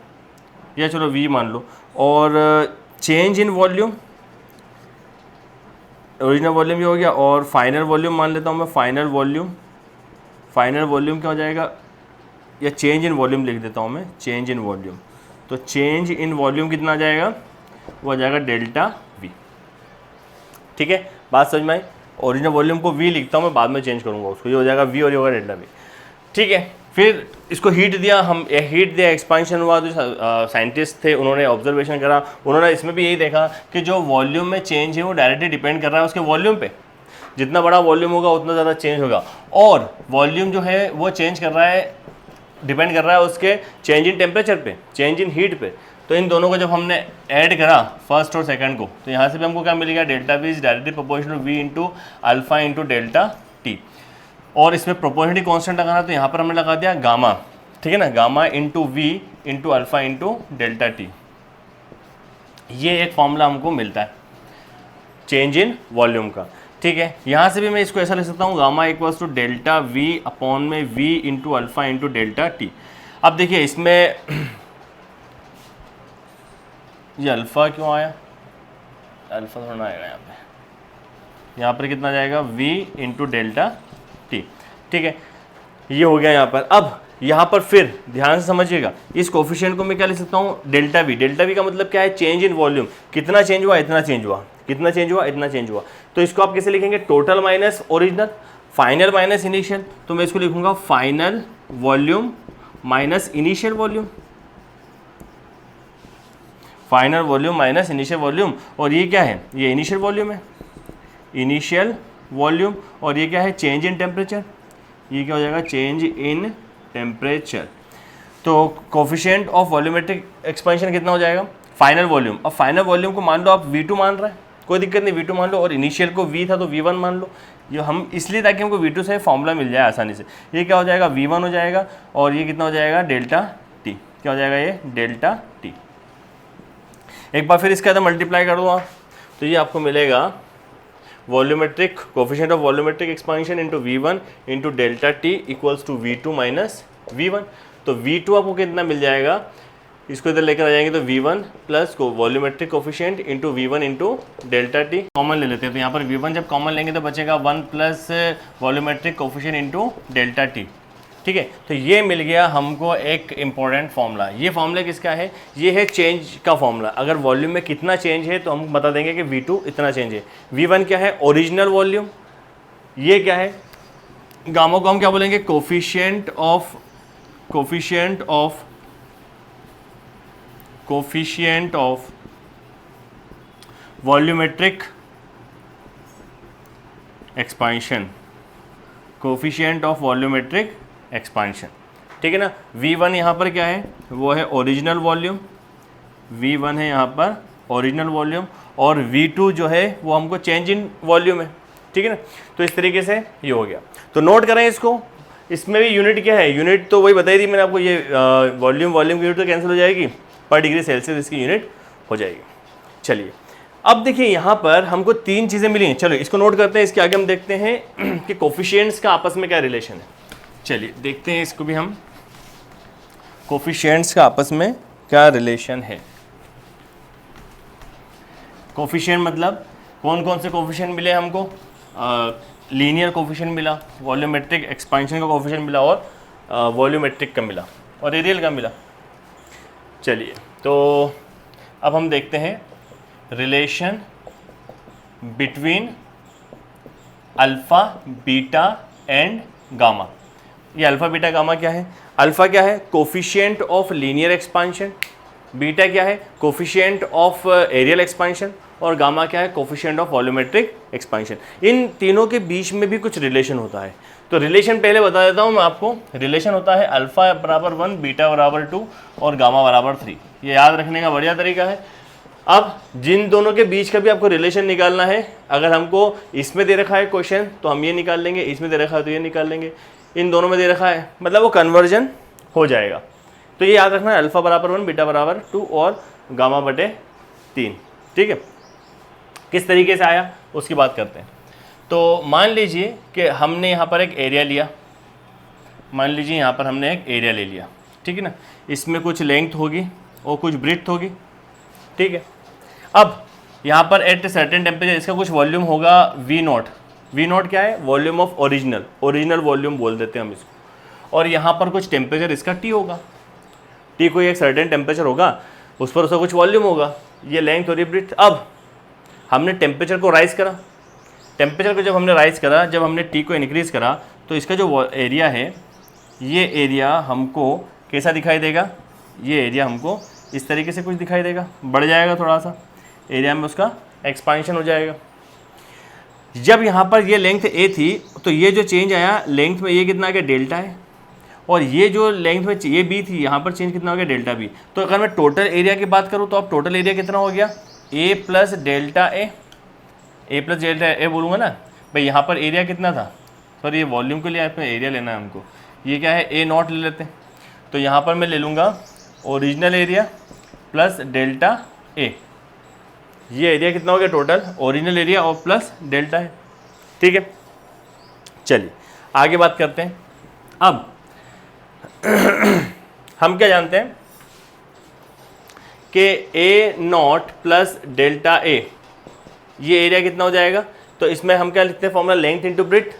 या चलो V मान लो, और change in volume, original volume ये हो गया, और फाइनल वॉल्यूम मान लेता हूँ मैं, फाइनल वॉल्यूम क्या हो जाएगा, या चेंज इन वॉल्यूम लिख देता हूँ मैं, चेंज इन वॉल्यूम। तो चेंज इन वॉल्यूम कितना आ जाएगा, वो आ जाएगा डेल्टा V। ठीक है, बात समझ में आई? ओरिजिनल वॉल्यूम को V लिखता हूँ मैं, बाद में चेंज करूँगा उसको, ये हो जाएगा V और ये होगा डेल्टा V। ठीक है, फिर इसको हीट दिया, एक्सपांशन हुआ, जो साइंटिस्ट थे उन्होंने ऑब्जर्वेशन करा, उन्होंने इसमें भी यही देखा कि जो वॉल्यूम में चेंज है वो डायरेक्टली डिपेंड कर रहा है उसके वॉल्यूम पे, जितना बड़ा वॉल्यूम होगा उतना ज़्यादा चेंज होगा, और वॉल्यूम जो है वो चेंज कर रहा है, डिपेंड कर रहा है उसके चेंज इन टेम्परेचर पे, चेंज इन हीट पे। तो इन दोनों को जब हमने ऐड करा फर्स्ट और सेकंड को, तो यहाँ से भी हमको क्या मिलेगा, delta V is directly proportional V into alpha into delta T, और इसमें प्रोपोर्शनलिटी कांस्टेंट लगाना, तो यहाँ पर हमने लगा दिया गामा। ठीक है ना, gamma into V into alpha into delta T, ये एक फॉर्मूला हमको मिलता है चेंज इन वॉल्यूम का। ठीक है, यहाँ से भी मैं इसको ऐसा लिख सकता हूँ, gamma equals to delta V upon में V into alpha into delta T. अब देखिए इसमें ये अल्फ़ा क्यों आया, अल्फ़ा थोड़ा ना आएगा यहाँ पर कितना जाएगा, V इंटू डेल्टा टी। ठीक है, ये हो गया यहाँ पर। अब यहाँ पर फिर ध्यान से समझिएगा, इस कोफिशिएंट को मैं क्या लिख सकता हूँ, डेल्टा वी का मतलब क्या है, चेंज इन वॉल्यूम, कितना चेंज हुआ, इतना चेंज हुआ, कितना चेंज हुआ, इतना चेंज हुआ। तो इसको आप कैसे लिखेंगे, total minus original, final minus initial. तो मैं इसको लिखूंगा final volume minus initial volume, final volume minus initial volume, और ये क्या है, ये इनिशियल वॉल्यूम है, इनिशियल वॉल्यूम, और ये क्या है, चेंज इन टेम्परेचर, ये क्या हो जाएगा, चेंज इन टेम्परेचर। तो कोफिशिएंट ऑफ वॉल्यूमेट्रिक एक्सपेंशन कितना हो जाएगा, फाइनल वॉल्यूम। अब फाइनल वॉल्यूम को मान लो आप V2 मान रहे हैं, कोई दिक्कत नहीं, V2 मान लो, और इनिशियल को V था तो V1 मान लो, ये हम इसलिए ताकि हमको V2 से फॉर्मूला मिल जाए आसानी से। ये क्या हो जाएगा, V1 हो जाएगा, और ये कितना हो जाएगा, डेल्टा टी, क्या हो जाएगा, ये डेल्टा टी। एक बार फिर इसके अंदर मल्टीप्लाई कर दो आप, तो ये आपको मिलेगा volumetric coefficient of volumetric expansion into V1 into delta T equals to V2 minus V1। तो V2 आपको कितना मिल जाएगा, इसको इधर लेकर आ जाएंगे तो V1 plus volumetric coefficient into V1 into delta T, common ले लेते हैं। तो यहाँ पर V1 जब कॉमन लेंगे तो बचेगा 1 plus volumetric coefficient into delta T. ठीक है, तो ये मिल गया हमको एक इम्पॉर्टेंट फॉर्मूला। ये फॉर्मूला किसका है, ये है चेंज का फॉर्मूला। अगर वॉल्यूम में कितना चेंज है तो हम बता देंगे कि V2 इतना चेंज है। V1 क्या है, ओरिजिनल वॉल्यूम, ये क्या है, गामा को हम क्या बोलेंगे, coefficient of volumetric expansion, coefficient of volumetric expansion. ठीक है ना। V1 यहाँ पर क्या है, वो है ओरिजिनल वॉल्यूम, V1 है यहाँ पर ओरिजिनल वॉल्यूम, और V2 जो है वो हमको चेंज इन वॉल्यूम है। ठीक है ना। तो इस तरीके से ये हो गया। तो नोट करें इसको, इसमें भी यूनिट क्या है, यूनिट तो वही बताई थी मैंने आपको, ये वॉल्यूम की यूनिट तो कैंसिल हो जाएगी, पर डिग्री सेल्सियस इसकी यूनिट हो जाएगी। चलिए अब देखिए यहाँ पर हमको तीन चीज़ें मिली हैं। चलो इसको नोट करते हैं, इसके आगे हम देखते हैं कि कोफिशिएंट्स का आपस में क्या रिलेशन है। चलिए देखते हैं इसको भी हम, कोफिशिएंट्स का आपस में क्या रिलेशन है। कोफिशिएंट मतलब कौन कौन से कोफिशिएंट मिले हमको, लीनियर कोफिशिएंट मिला, वॉल्यूमेट्रिक एक्सपेंशन का कोफिशिएंट मिला, और वॉल्यूमेट्रिक का मिला, और रेडियल का मिला। चलिए तो अब हम देखते हैं relation between alpha beta and gamma. ये अल्फा बीटा गामा क्या है? अल्फा क्या है? Coefficient of linear expansion, beta क्या है? कोफिशिएंट ऑफ एरियल एक्सपांशन, और गामा क्या है? Coefficient of volumetric expansion. इन तीनों के बीच में भी कुछ रिलेशन होता है। तो रिलेशन पहले बता देता हूँ मैं आपको। रिलेशन होता है अल्फा बराबर 1, बीटा बराबर 2 और गामा बराबर 3। ये याद रखने का बढ़िया तरीका है। अब जिन दोनों के बीच का भी आपको रिलेशन निकालना है, अगर हमको इसमें दे रखा है क्वेश्चन तो हम ये निकाल लेंगे, इसमें दे रखा है तो ये निकाल लेंगे, इन दोनों में दे रखा है मतलब वो कन्वर्जन हो जाएगा। तो ये याद रखना है, अल्फा बराबर 1, बीटा बराबर 2 और गामा बटे 3। ठीक है, किस तरीके से आया उसकी बात करते हैं। तो मान लीजिए कि हमने यहाँ पर एक एरिया लिया, मान लीजिए यहाँ पर हमने एक एरिया ले लिया, ठीक है ना। इसमें कुछ लेंथ होगी और कुछ ब्रीथ होगी, ठीक है। अब यहाँ पर एट सर्टेन टेम्परेचर इसका कुछ वॉल्यूम होगा V0। V0 क्या है? वॉल्यूम ऑफ ओरिजिनल वॉल्यूम बोल देते हैं हम इसको। और यहाँ पर कुछ टेम्परेचर इसका T होगा, T कोई एक सर्टेन टेम्परेचर होगा, उस पर उसका कुछ वॉल्यूम होगा। ये लेंथ हो रही ब्रीथ। अब हमने टेम्परेचर को राइज़ करा, टेम्परेचर को जब हमने राइज़ करा, जब हमने T को इंक्रीज़ करा, तो इसका जो एरिया है, ये एरिया हमको कैसा दिखाई देगा? ये एरिया हमको इस तरीके से कुछ दिखाई देगा, बढ़ जाएगा थोड़ा सा, एरिया में उसका एक्सपांशन हो जाएगा। जब यहाँ पर ये लेंथ A थी तो ये जो चेंज आया लेंथ में, ये कितना आ गया? डेल्टा है। और ये जो लेंथ में ये B थी, यहाँ पर चेंज कितना हो गया? Delta B। तो अगर मैं टोटल एरिया की बात करूँ तो अब टोटल एरिया कितना हो गया? A प्लस डेल्टा ए बोलूँगा ना भाई। यहाँ पर एरिया कितना था? सॉरी, ये वॉल्यूम के लिए आपको एरिया लेना है हमको। ये क्या है? A0 ले लेते हैं। तो यहाँ पर मैं ले लूँगा original area plus delta A। ये एरिया कितना हो गया टोटल? ओरिजिनल एरिया और प्लस डेल्टा है, ठीक है। चलिए आगे बात करते हैं। अब हम क्या जानते हैं कि A0 प्लस डेल्टा A, ये एरिया कितना हो जाएगा? तो इसमें हम क्या लिखते हैं? Formula length into breadth.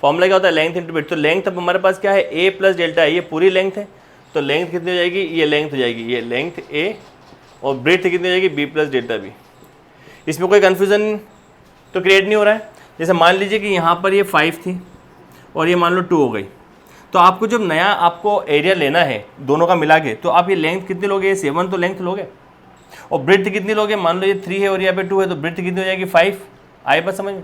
Formula क्या होता है? Length into breadth. तो लेंथ अब हमारे पास क्या है? A प्लस डेल्टा A, ये पूरी लेंथ है। तो लेंथ कितनी हो जाएगी? ये लेंथ हो जाएगी, ये लेंथ A, और ब्रीथ कितनी हो जाएगी? B plus delta B। इसमें कोई कन्फ्यूज़न तो क्रिएट नहीं हो रहा है। जैसे मान लीजिए कि यहाँ पर ये 5 थी और ये मान लो 2 हो गई, तो आपको जब नया आपको एरिया लेना है दोनों का मिला के, तो आप ये लेंथ कितनी लोगे? 7 तो लेंथ लोगे। और ब्रीथ कितनी लोगे? मान लो ये 3 है और यहाँ पे 2 है, तो ब्रीथ कितनी हो जाएगी? 5। आए बात समझ में?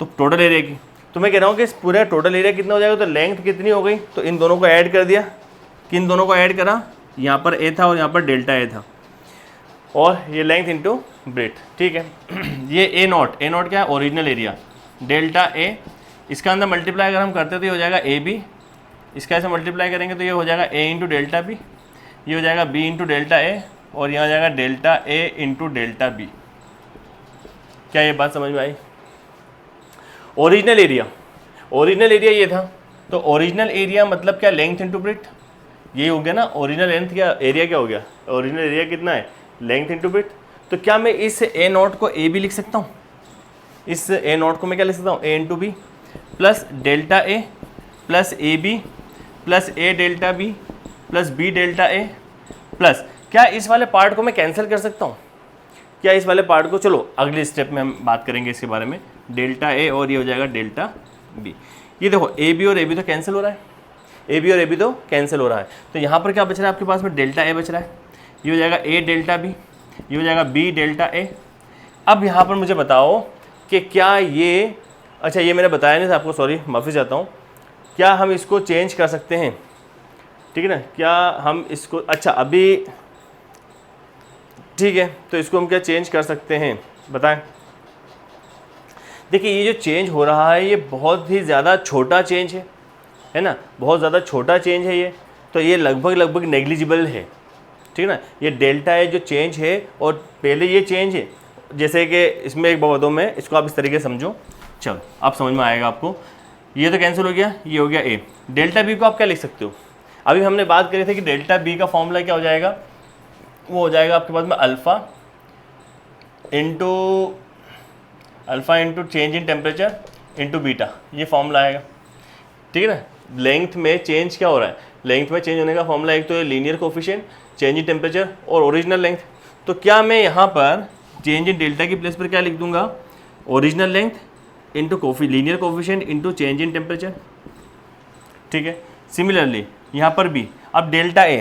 तो टोटल एरिया की, तो मैं कह रहा हूँ कि इस पूरे टोटल एरिया कितना हो जाएगा? तो लेंथ कितनी हो गई? तो इन दोनों को ऐड कर दिया। किन दोनों को ऐड करा? यहाँ पर A था और यहाँ पर डेल्टा A था, और ये लेंथ इंटू ब्रीथ, ठीक है। ये A0 क्या है? ओरिजिनल एरिया, डेल्टा A, इसका अंदर मल्टीप्लाई अगर हम करते तो ये हो जाएगा AB। इसका ऐसे मल्टीप्लाई करेंगे तो ये हो जाएगा A इंटू डेल्टा B, ये हो जाएगा B इंटू डेल्टा A, और यहाँ हो जाएगा delta A into delta B। क्या ये बात समझ में आई? ओरिजिनल एरिया ये था, तो ओरिजिनल एरिया मतलब क्या? लेंथ इंटू ब्रीथ, ये हो गया ना। ओरिजिनल लेंथ क्या? एरिया क्या हो गया? ओरिजिनल एरिया कितना है? Length into breadth. तो क्या मैं इस A0 को A भी लिख सकता हूँ? इस A0 को मैं क्या लिख सकता हूँ? A into B plus delta A plus AB plus A delta B plus B delta A plus, क्या इस वाले पार्ट को मैं कैंसिल कर सकता हूँ? क्या इस वाले पार्ट को, चलो अगले स्टेप में हम बात करेंगे इसके बारे में, डेल्टा A और ये हो जाएगा डेल्टा B। ये देखो AB और AB तो कैंसिल हो रहा है, AB और AB तो कैंसिल हो रहा है। तो यहाँ पर क्या बच रहा है आपके पास में? डेल्टा A बच रहा है। ये हो जाएगा A डेल्टा B, ये हो जाएगा B डेल्टा A। अब यहाँ पर मुझे बताओ कि क्या ये, अच्छा ये मैंने बताया नहीं था आपको, सॉरी माफ़ी चाहता हूँ, क्या हम इसको चेंज कर सकते हैं? ठीक है ना, क्या हम इसको, अच्छा अभी ठीक है, तो इसको हम क्या चेंज कर सकते हैं बताएं। देखिए ये जो चेंज हो रहा है ये बहुत ही ज़्यादा छोटा चेंज है ना, बहुत ज़्यादा छोटा चेंज है ये, तो ये लगभग नेग्लिजिबल है, ठीक है ना। ये डेल्टा है जो चेंज है, और पहले ये चेंज है, जैसे कि इसमें एक बातों में इसको आप इस तरीके से समझो, चलो आप समझ में आएगा आपको। ये तो कैंसिल हो गया, ये हो गया A। डेल्टा B को आप क्या लिख सकते हो? अभी हमने बात करी थी कि डेल्टा B का फॉर्मूला क्या हो जाएगा? वो हो जाएगा आपके पास में alpha into change in temperature into beta, ये फॉर्मूला आएगा, ठीक है ना। लेंथ में चेंज क्या हो रहा है? लेंथ में चेंज होने का फॉर्मूला एक तो है linear coefficient, change in temperature और ओरिजिनल लेंथ। तो क्या मैं यहाँ पर चेंज इन डेल्टा की प्लेस पर क्या लिख दूंगा? Original length into linear coefficient into change in temperature, ठीक है। सिमिलरली यहाँ पर भी अब डेल्टा ए,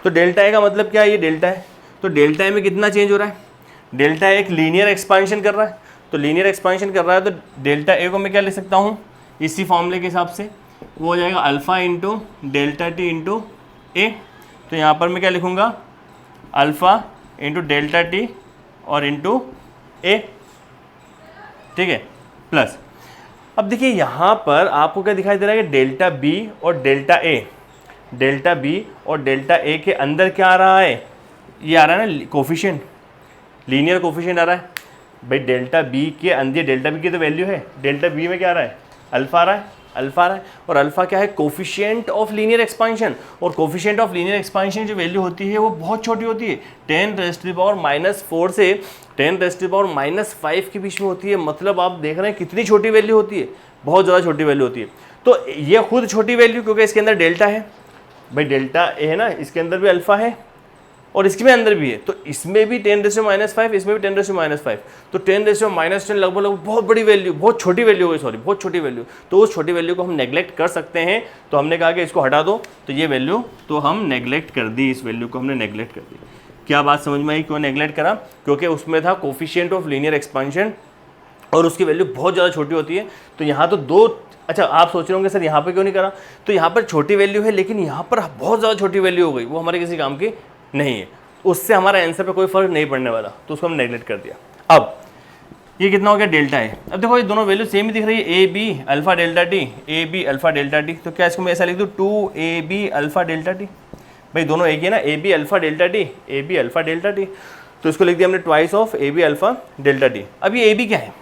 तो डेल्टा ए का मतलब क्या है, ये डेल्टा है, तो डेल्टा ए में कितना चेंज हो रहा है, डेल्टा ए एक लीनियर एक्सपांशन कर रहा है, तो लीनियर एक्सपांशन कर रहा है तो डेल्टा ए को मैं क्या लिख सकता हूँ इसी फॉर्मूले के हिसाब से, वो हो जाएगा alpha into delta T into a. तो यहाँ पर मैं क्या लिखूँगा, अल्फ़ा इंटू डेल्टा टी और इंटू ए, ठीक है, प्लस। अब देखिए यहाँ पर आपको क्या दिखाई दे रहा है कि डेल्टा बी और डेल्टा ए, डेल्टा बी और डेल्टा ए के अंदर क्या आ रहा है, ये आ रहा है ना कोफिशिएंट, लीनियर कोफिशिएंट आ रहा है भाई। डेल्टा बी के अंदर, डेल्टा बी की तो वैल्यू है, डेल्टा बी में क्या आ रहा है, अल्फा आ रहा है, अल्फा आ रहा है, और अल्फा क्या है, कोफिशिएंट ऑफ लीनियर एक्सपांशन। और कोफिशिएंट ऑफ लीनियर एक्सपांशन जो वैल्यू होती है वो बहुत छोटी होती है, 10⁻⁻⁴ से 10⁻⁻⁵ के बीच में होती है। मतलब आप देख रहे हैं कितनी छोटी वैल्यू होती है, बहुत ज़्यादा छोटी वैल्यू होती है। तो ये खुद छोटी वैल्यू क्योंकि इसके अंदर डेल्टा है भाई, डेल्टा ए है ना, इसके अंदर भी अल्फा है और इसके में अंदर भी है, तो इसमें भी 10⁻⁵, इसमें भी 10⁻⁵, तो 10⁻⁻10 लगभग बहुत बड़ी वैल्यू, बहुत छोटी वैल्यू हो गई, सॉरी बहुत छोटी वैल्यू। तो उस छोटी वैल्यू को हम नेग्लेक्ट कर सकते हैं, तो हमने कहा कि इसको हटा दो, तो ये वैल्यू तो हम नेग्लेक्ट कर दी, इस वैल्यू को हमने नेग्लेक्ट कर दी। क्या बात समझ में आई, क्यों नेग्लेक्ट करा, क्योंकि उसमें था कोफिशिएंट ऑफ लीनियर एक्सपांशन और उसकी वैल्यू बहुत ज़्यादा छोटी होती है। तो यहाँ तो दो, अच्छा आप सोच रहे होंगे सर यहाँ पर क्यों नहीं करा, तो यहाँ पर छोटी वैल्यू है लेकिन यहाँ पर बहुत ज़्यादा छोटी वैल्यू हो गई, वो हमारे किसी काम की नहीं है, उससे हमारा आंसर पे कोई फर्क नहीं पड़ने वाला, तो उसको हम नेगलेक्ट कर दिया। अब ये कितना हो गया, डेल्टा है। अब देखो ये दोनों वैल्यू सेम ही दिख रही है, A B alpha delta T, A B alpha delta T, तो क्या इसको मैं ऐसा लिख दूँ 2ab अल्फा डेल्टा टी, भाई दोनों एक ही है ना, A B alpha delta T, A B alpha delta T, तो इसको लिख दिया हमने twice of A B alpha delta T. अब ये ए बी क्या है,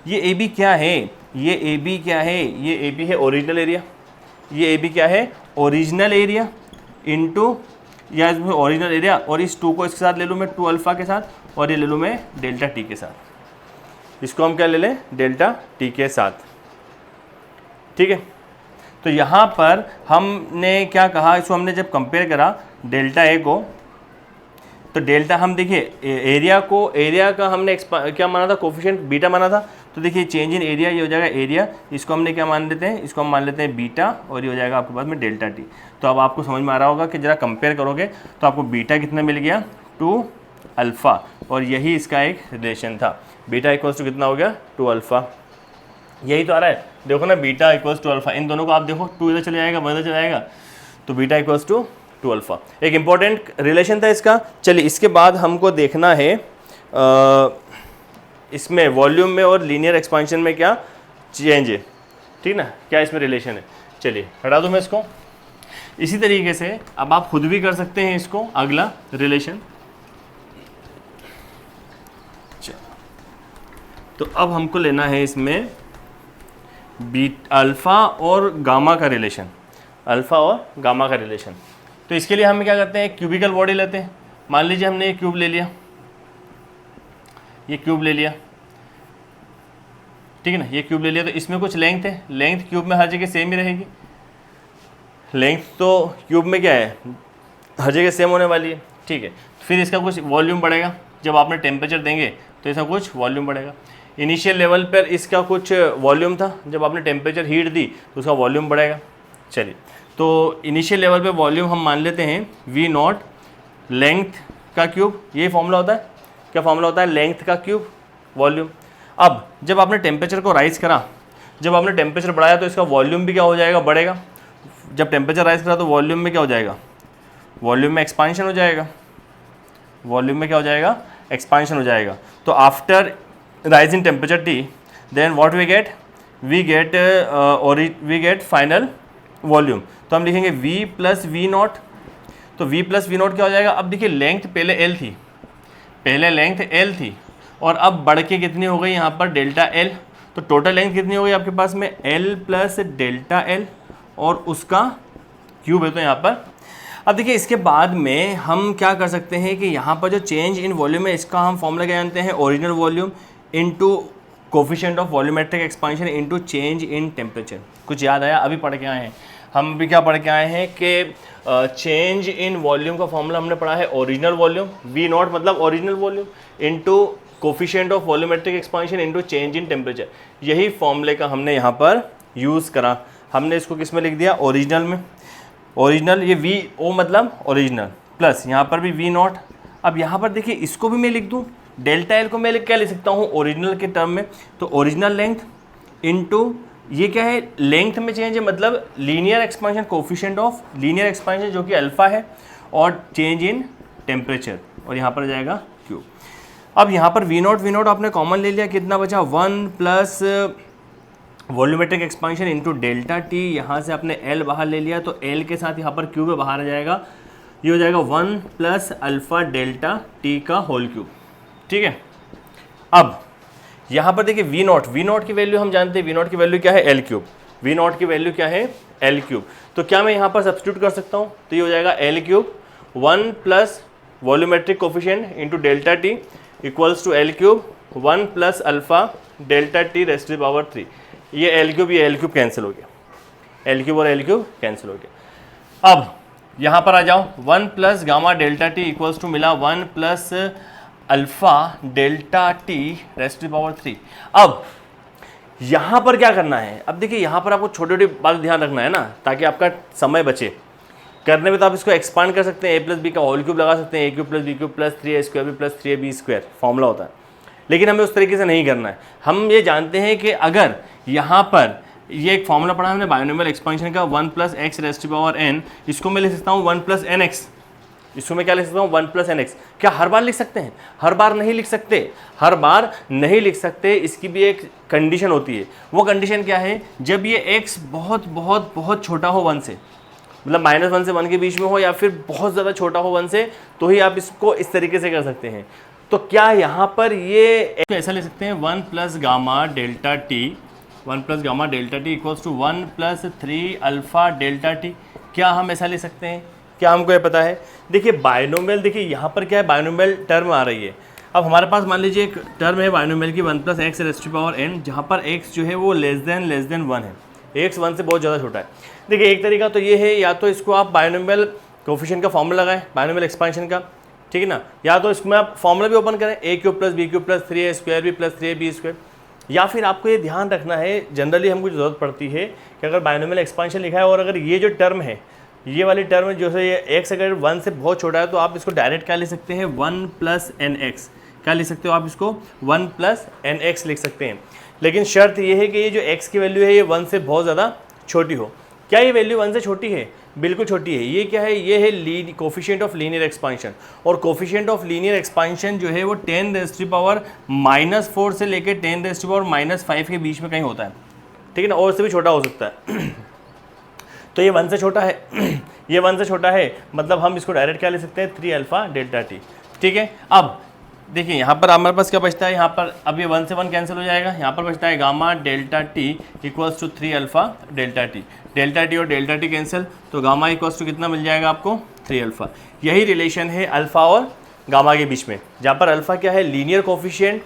ये ए बी क्या है, ये ए बी क्या है, ये ए बी है ओरिजिनल एरिया, ये ए बी क्या है ओरिजिनल एरिया इंटू या इसमें ओरिजिनल एरिया, और इस 2 को इसके साथ ले लूँ मैं 2 अल्फ़ा के साथ, और ये ले लूँ मैं डेल्टा टी के साथ, इसको हम क्या ले लें डेल्टा टी के साथ, ठीक है। तो यहाँ पर हमने क्या कहा, इसको हमने जब कंपेयर करा डेल्टा ए को, तो डेल्टा हम देखिए एरिया को, एरिया का हमने क्या माना था, कोफिशिएंट बीटा माना था, तो देखिए चेंज इन एरिया ये हो जाएगा एरिया, इसको हमने क्या मान लेते हैं, इसको हम मान लेते हैं बीटा, और ये हो जाएगा आपके पास में डेल्टा टी। तो अब आपको समझ में आ रहा होगा कि जरा कंपेयर करोगे तो आपको बीटा कितना मिल गया 2 अल्फ़ा, और यही इसका एक रिलेशन था, बीटा इक्वल्स टू कितना हो गया 2 अल्फ़ा, यही तो आ रहा है, देखो ना बीटा इक्वल्स टू अल्फ़ा, इन दोनों को आप देखो 2 इधर चले जाएगा 1 इधर चले जाएगा, तो बीटा इक्वल्स टू 2 अल्फ़ा, एक इंपॉर्टेंट रिलेशन था इसका। चलिए इसके बाद हमको देखना है इसमें वॉल्यूम में और लीनियर एक्सपांशन में क्या चेंज है, ठीक ना, क्या इसमें रिलेशन है। चलिए हटा दूँ मैं इसको। इसी तरीके से अब आप खुद भी कर सकते हैं इसको, अगला रिलेशन। तो अब हमको लेना है इसमें अल्फ़ा और गामा का रिलेशन, अल्फ़ा और गामा का रिलेशन। तो इसके लिए हम क्या करते हैं, क्यूबिकल बॉडी लेते हैं। मान लीजिए हमने ये क्यूब ले लिया, ये क्यूब ले लिया, ठीक है ना, ये क्यूब ले लिया, तो इसमें कुछ लेंथ है, लेंथ क्यूब में हर जगह सेम ही रहेगी, लेंथ तो क्यूब में क्या है हर जगह सेम होने वाली है, ठीक है। फिर इसका कुछ वॉल्यूम बढ़ेगा, जब आपने टेम्परेचर देंगे तो इसका कुछ वॉल्यूम बढ़ेगा। इनिशियल लेवल पर इसका कुछ वॉल्यूम था, जब आपने टेम्परेचर हीट दी तो उसका वॉल्यूम बढ़ेगा। चलिए तो इनिशियल लेवल पे वॉल्यूम हम मान लेते हैं वी नॉट लेंथ का क्यूब, ये फॉर्मूला होता है, क्या फॉर्मूला होता है, लेंथ का क्यूब वॉल्यूम। अब जब आपने टेम्परेचर को राइज करा, जब आपने टेम्परेचर बढ़ाया तो इसका वॉल्यूम भी क्या हो जाएगा, बढ़ेगा। जब टेम्परेचर राइज करा तो वॉल्यूम में क्या हो जाएगा, वॉल्यूम में एक्सपांशन हो जाएगा, वॉल्यूम में क्या हो जाएगा, एक्सपांशन हो जाएगा। तो after rise in temperature T then what we get final volume. तो हम लिखेंगे v प्लस वी नॉट, तो v प्लस वी नॉट क्या हो जाएगा। अब देखिए लेंथ पहले l थी, पहले लेंथ l थी, और अब बढ़ के कितनी हो गई यहाँ पर डेल्टा l, तो टोटल लेंथ कितनी हो गई आपके पास में l प्लस डेल्टा l, और उसका क्यूब है तो यहाँ पर। अब देखिए इसके बाद में हम क्या कर सकते हैं कि यहाँ पर जो चेंज इन वॉल्यूम है इसका हम फॉर्मूला क्या जानते हैं, original volume into coefficient of volumetric expansion into change in temperature. कुछ याद आया, अभी पढ़ के आए हैं हम, भी क्या पढ़ के आए हैं कि चेंज इन वॉल्यूम का फॉर्मूला हमने पढ़ा है ओरिजिनल वॉल्यूम, वी नॉट मतलब original volume into coefficient of volumetric expansion into change in temperature. यही फॉर्मूले का हमने यहाँ पर यूज़ करा। हमने इसको किस में लिख दिया, ओरिजिनल में। ओरिजिनल ये वी ओ मतलब ओरिजिनल, प्लस यहाँ पर भी वी नॉट। अब यहाँ पर देखिए इसको भी मैं लिख दूँ, डेल्टा एल को मैं क्या लिख सकता हूँ ओरिजिनल के टर्म में, तो ओरिजिनल लेंथ इनटू ये क्या है, लेंथ में चेंज है मतलब linear expansion, coefficient of linear expansion जो कि अल्फा है, और चेंज इन टेम्परेचर, और यहाँ पर जाएगा क्यू। अब यहाँ पर वी नॉट आपने कॉमन ले लिया, कितना बचा 1 plus volumetric expansion into delta T. यहाँ से आपने एल बाहर ले लिया तो एल के साथ यहाँ पर क्यू में बाहर आ जाएगा, ये हो जाएगा 1 प्लस अल्फा डेल्टा टी का होल क्यूब। ठीक है, अब यहाँ पर देखिए वी नॉट की वैल्यू हम जानते हैं, वी नॉट की वैल्यू क्या है एल क्यूब, वी नॉट की वैल्यू क्या है एल क्यूब। तो क्या मैं यहाँ पर सब्स्टिट्यूट कर सकता हूँ, तो ये हो जाएगा L cube 1 plus volumetric coefficient into delta T equals to L cube 1 plus alpha delta T raise to the power 3। ये एल क्यूब कैंसिल हो गया, एल क्यूब और एल क्यूब कैंसिल हो गया। अब यहाँ पर आ जाओ, 1 plus gamma delta T equals to मिला 1 plus alpha delta T raise to the power 3। अब यहाँ पर क्या करना है, अब देखिए यहाँ पर आपको छोटी छोटी बात ध्यान रखना है ना, ताकि आपका समय बचे। करने में तो आप इसको एक्सपांड कर सकते हैं, ए प्लस बी का होल क्यूब लगा सकते हैं, a cube plus B cube plus 3a square B plus 3ab square formula होता है, लेकिन हमें उस तरीके से नहीं करना है। हम ये जानते हैं कि अगर यहाँ पर ये एक फॉर्मूला पढ़ा हमने बायनोमियल एक्सपांशन का 1 plus X raise to power n, इसको मैं लिख सकता हूँ 1 प्लस एन एक्स, इसको मैं क्या लिख सकता हूँ 1 प्लस एन एक्स। क्या हर बार लिख सकते हैं, हर बार नहीं लिख सकते, हर बार नहीं लिख सकते, इसकी भी एक कंडीशन होती है। वो कंडीशन क्या है, जब ये x बहुत बहुत बहुत छोटा हो 1 से, मतलब -1 से 1 के बीच में हो, या फिर बहुत ज़्यादा छोटा हो 1 से, तो ही आप इसको इस तरीके से कर सकते हैं। तो क्या यहाँ पर ये ऐसा ले सकते हैं 1 plus gamma delta T, 1 plus gamma delta T equals to 1 plus 3 alpha delta T. क्या हम ऐसा ले सकते हैं, क्या हमको ये पता है? देखिए बायनोमियल, देखिए यहाँ पर क्या है, बायनोमियल टर्म आ रही है। अब हमारे पास मान लीजिए एक टर्म है बायनोमियल की 1 plus X raise to power n, जहाँ पर x जो है वो लेस देन 1 है, x 1 से बहुत ज़्यादा छोटा है। देखिए एक तरीका तो ये है, या तो इसको आप बायनोमियल कोफिशिएंट का फॉर्मूला लगाएं, बायनोमियल एक्सपांशन का, ठीक है ना, या तो इसमें आप फॉर्मूला भी ओपन करें, a cube plus B cube plus 3a square B plus 3ab square. या फिर आपको ये ध्यान रखना है, जनरली हमको ज़रूरत पड़ती है कि अगर बायनोमियल एक्सपांशन लिखा है और अगर ये जो टर्म है, ये वाली टर्म जो है ये x अगर 1 से बहुत छोटा है, तो आप इसको डायरेक्ट क्या ले सकते हैं 1 प्लस एन एक्स, क्या लिख सकते हो आप इसको 1 प्लस एन एक्स लिख सकते हैं। लेकिन शर्त ये है कि ये जो x की वैल्यू है ये 1 से बहुत ज़्यादा छोटी हो। क्या ये वैल्यू 1 से छोटी है? बिल्कुल छोटी है। ये क्या है, ये है कोफिशिएंट ऑफ लीनियर एक्सपांशन, और कोफिशिएंट ऑफ लीनियर एक्सपांशन जो है वो 10 रेज़ टू पावर -4 से लेकर 10 रेज़ टू पावर -5 के बीच में कहीं होता है, ठीक है ना, और से भी छोटा हो सकता है। तो ये 1 से छोटा है, ये 1 से छोटा है, मतलब हम इसको डायरेक्ट क्या ले सकते हैं 3 अल्फा डेल्टा टी, ठीक है। अब देखिए यहाँ पर हमारे पास क्या बचता है, यहाँ पर अब ये 1 से 1 कैंसिल हो जाएगा, यहाँ पर बचता है gamma delta T equals to 3 alpha delta T, delta T और डेल्टा टी कैंसिल, तो गामा इक्वल्स टू कितना मिल जाएगा आपको 3 अल्फा। यही रिलेशन है अल्फा और गामा के बीच में, जहाँ पर अल्फा क्या है linear coefficient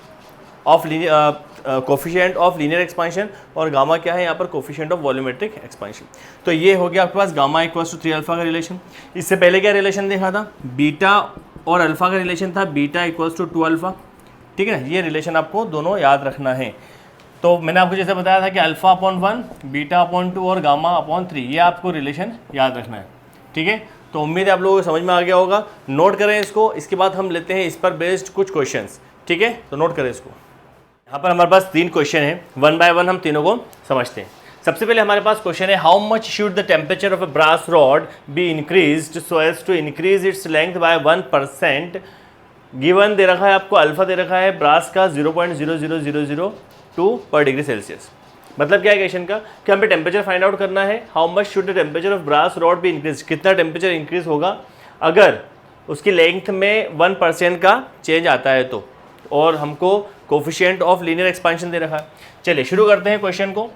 of linear expansion, और गामा क्या है यहाँ पर कोफिशिएंट ऑफ वॉल्यूमेट्रिक एक्सपांशन। तो ये हो गया आपके पास गामा इक्वल्स टू 3 अल्फा का रिलेशन। इससे पहले क्या रिलेशन देखा था, बीटा और अल्फा का रिलेशन था, बीटा इक्वल्स टू 2 अल्फा, ठीक है ना। ये रिलेशन आपको दोनों याद रखना है। तो मैंने आपको जैसे बताया था कि अल्फा अपॉन 1, बीटा अपॉन 2 और गामा अपॉन 3, ये आपको रिलेशन याद रखना है, ठीक है। तो उम्मीद है आप लोगों को समझ में आ गया होगा। नोट करें इसको, इसके बाद हम लेते हैं इस पर बेस्ड कुछ क्वेश्चंस, ठीक है। तो नोट करें इसको। यहाँ पर हमारे पास 3 क्वेश्चन हैं, 1 बाय 1 हम तीनों को समझते हैं। सबसे पहले हमारे पास क्वेश्चन है, how much should the temperature of a brass rod be increased so as to increase its length by 1%। Given दे रखा है आपको, अल्फा दे रखा है ब्रास का 0.00002 पर डिग्री सेल्सियस। मतलब क्या है क्वेश्चन का, कि हमें टेम्परेचर फाइंड आउट करना है, how much should the temperature of brass rod be increase, कितना टेम्परेचर इंक्रीज होगा अगर उसकी लेंथ में 1% का चेंज आता है तो, और हमको कोफिशिएंट ऑफ लीनियर एक्सपांशन दे रखा है। चलिए शुरू करते हैं क्वेश्चन को।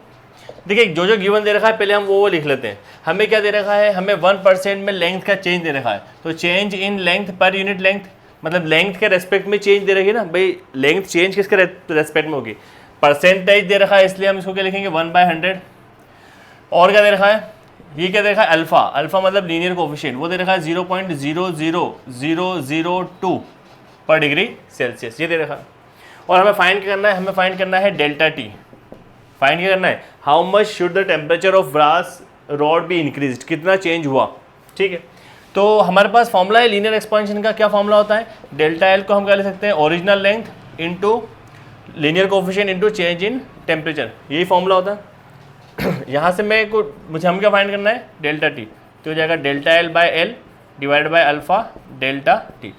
देखिए जो जो गिवन दे रखा है पहले हम वो लिख लेते हैं। हमें क्या दे रखा है, हमें 1% में लेंथ का चेंज दे रखा है, तो change in length per unit length, मतलब लेंथ के रेस्पेक्ट में चेंज दे रखी है ना भाई, लेंथ चेंज किसके रेस्पेक्ट में होगी, परसेंटेज दे रखा है, इसलिए हम इसको क्या लिखेंगे 1/100। और क्या दे रखा है, ये क्या दे रखा है अल्फा, अल्फा मतलब लीनियर कोफिशिएंट, वो दे रखा है 0.00002 पर डिग्री सेल्सियस, ये दे रखा है। और हमें फाइंड क्या करना है, हमें फाइंड करना है डेल्टा टी। फाइंड क्या करना है, how much should the temperature of brass rod be increase, कितना चेंज हुआ। ठीक है, तो हमारे पास फॉर्मूला है लीनियर एक्सपेंशन का। क्या फॉर्मूला होता है, डेल्टा एल को हम क्या ले सकते हैं, original length into linear coefficient into change in temperature, यही फॉर्मूला होता है। यहाँ से मुझे हम क्या फाइंड करना है, डेल्टा टी, तो हो जाएगा delta L by L divided by alpha delta T.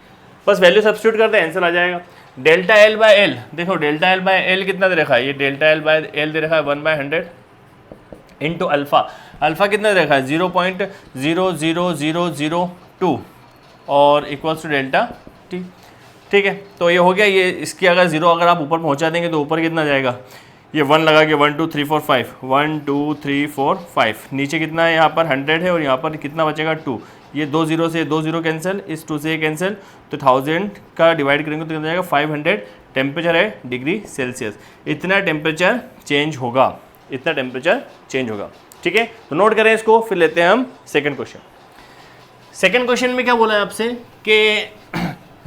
बस वैल्यू सब्स्टिट्यूट करते हैं, आंसर आ जाएगा। डेल्टा एल बाय एल, देखो डेल्टा एल बाय एल कितना दे रखा है, ये डेल्टा एल बाय एल दे रखा है 1/100 इंटू अल्फा, अल्फा कितना दे रखा है 0.00002 और इक्वल्स टू डेल्टा टी। ठीक है, तो ये हो गया। ये इसकी अगर जीरो अगर आप ऊपर पहुंचा देंगे तो ऊपर कितना जाएगा, ये 1 लगा के 1 2 3 4 5 1 2 3 4 5, नीचे कितना है, यहाँ पर 100 है और यहाँ पर कितना बचेगा 2, ये 2 0 से 2 0 कैंसिल, इस 2 से ये कैंसिल, तो 1000 का डिवाइड करेंगे तो कितना जाएगा 500। टेम्परेचर है डिग्री सेल्सियस, इतना टेम्परेचर चेंज होगा, इतना टेम्परेचर चेंज होगा। ठीक है, तो नोट करें इसको, फिर लेते हैं हम सेकंड क्वेश्चन। सेकंड क्वेश्चन में क्या बोला है आपसे कि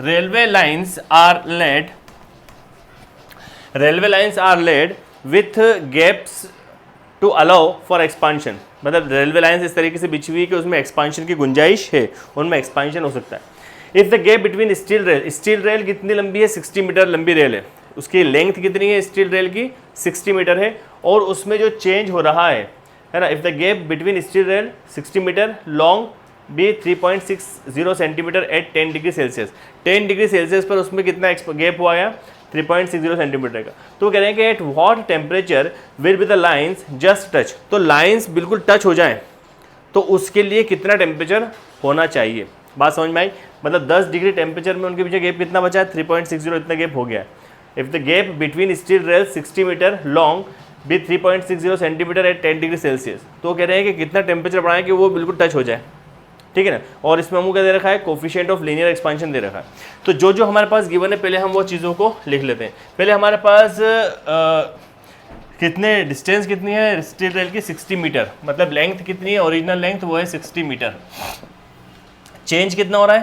railway lines are laid with gaps to allow for expansion, मतलब रेलवे लाइंस इस तरीके से बिछी हुई कि उसमें एक्सपांशन की गुंजाइश है, उनमें एक्सपांशन हो सकता है। If the gap between steel rail कितनी लंबी है, 60 मीटर लंबी रेल है, उसकी लेंथ कितनी है स्टील रेल की 60 मीटर है, और उसमें जो चेंज हो रहा है ना, if the gap between steel rail 60 metre long be 3.60 centimetre at 10 degree Celsius, 10 degree Celsius पर उसमें कितना गैप हुआ है 3.60 सेंटीमीटर का। तो कह रहे हैं कि at what temperature will be the lines just touch, तो लाइंस बिल्कुल टच हो जाएं तो उसके लिए कितना टेम्परेचर होना चाहिए। बात समझ में आई, मतलब 10 डिग्री टेम्परेचर में उनके पीछे गैप कितना बचा है 3.60, इतना गैप हो गया है। If the gap between steel rail 60 metre long be 3.60 centimetre at 10 degree Celsius, तो कह रहे हैं कि कितना टेम्परेचर बढ़ाएं कि वो बिल्कुल टच हो जाए। ठीक है ना, और इसमें हमको क्या दे रखा है, कोफिशिएंट ऑफ लीनियर एक्सपेंशन दे रखा है। तो जो जो हमारे पास गिवन है पहले हम वो चीज़ों को लिख लेते हैं। पहले हमारे पास कितने डिस्टेंस कितनी है स्टील रेल की 60 मीटर, मतलब लेंथ कितनी है, ओरिजिनल लेंथ वो है 60 मीटर। चेंज कितना हो रहा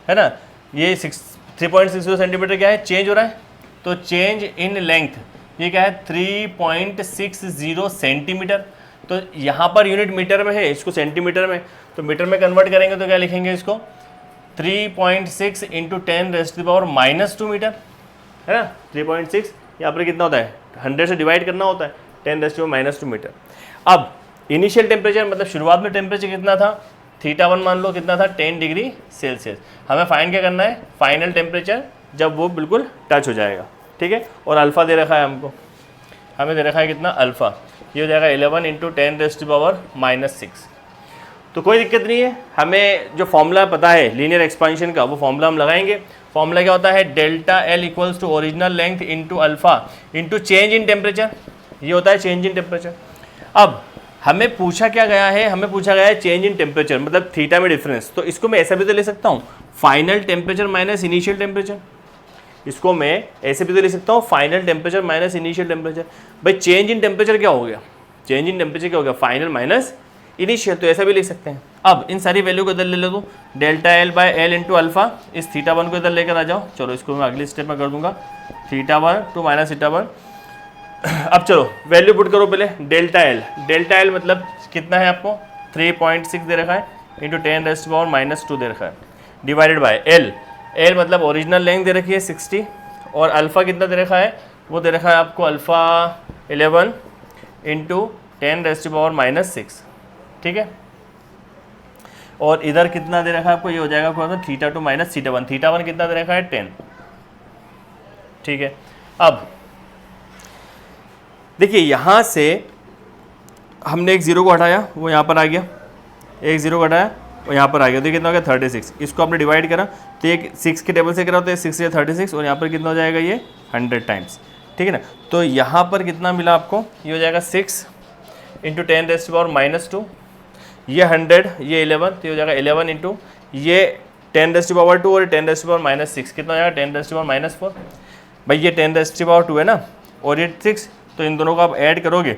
है ना, ये 3.60 सेंटीमीटर क्या है चेंज हो रहा है, तो चेंज इन लेंथ ये क्या है 3.60 सेंटीमीटर। तो यहाँ पर यूनिट मीटर में है, इसको सेंटीमीटर में, तो मीटर में कन्वर्ट करेंगे तो क्या लिखेंगे इसको 3.6 इंटू 10⁻⁻² मीटर, है ना। 3.6 यहाँ पर कितना होता है 100 से डिवाइड करना होता है 10⁻² मीटर। अब इनिशियल टेम्परेचर मतलब शुरुआत में टेम्परेचर कितना था, θ1 मान लो कितना था 10 डिग्री सेल्सियस। हमें फाइंड क्या करना है, फाइनल टेम्परेचर जब वो बिल्कुल टच हो जाएगा। ठीक है, और अल्फ़ा दे रखा है हमको, हमें दे रखा है कितना अल्फ़ा, ये हो जाएगा 11 इंटू 10⁻⁻⁶। तो कोई दिक्कत नहीं है, हमें जो फॉर्मूला पता है लीनियर एक्सपेंशन का वो फॉर्मूला हम लगाएंगे। फॉर्मूला क्या होता है, delta L equals to original length into alpha into change in temperature, ये होता है चेंज इन टेम्परेचर। अब हमें पूछा क्या गया है, हमें पूछा गया है चेंज इन टेम्परेचर मतलब थीटा में डिफरेंस, तो इसको मैं ऐसा भी तो ले सकता हूँ final temperature minus initial temperature, इसको मैं ऐसे भी तो ले सकता हूँ final temperature minus initial temperature. भाई चेंज इन टेम्परेचर क्या हो गया, चेंज इन टेम्परेचर क्या हो गया फाइनल माइनस इनिशियल, तो ऐसा भी लिख सकते हैं। अब इन सारी वैल्यू को इधर ले लो, तो delta L by L into alpha, इस θ1 को इधर लेकर आ जाओ। चलो इसको मैं अगले स्टेप में कर दूंगा θ1 टू माइनस θ1। अब चलो वैल्यू पुट करो पहले, डेल्टा एल मतलब कितना है आपको 3.6 दे रखा है इंटू 10⁻⁻² दे रखा है, डिवाइडेड बाय एल मतलब ओरिजिनल लेंथ दे रखी है 60, और अल्फ़ा कितना दे रखा है, वो दे रखा है आपको अल्फ़ा 11 इंटू 10⁻⁻�6। ठीक है, और इधर कितना दे रखा है आपको, ये हो जाएगा कौन सा θ2 माइनस θ1, θ1 कितना दे रखा है 10। ठीक है, अब देखिए यहाँ से हमने एक जीरो को हटाया, वो यहाँ पर आ गया, एक जीरो को हटाया वो यहाँ पर आ गया, तो कितना हो गया 36। इसको आपने डिवाइड करा तो एक 6 के टेबल से करा तो 6 या 36, और यहाँ पर कितना हो जाएगा ये 100 टाइम्स। ठीक है ना, तो यहाँ पर कितना मिला आपको, ये हो जाएगा 6 इंटू 10⁻⁻², ये 100, ये 11, तो ये हो जाएगा 11 इंटू ये 10⁻² और 10⁻⁻6, कितना हो जाएगा 10⁻⁻4। भाई ये 10⁻² है ना, और ये 6, तो इन दोनों को आप ऐड करोगे,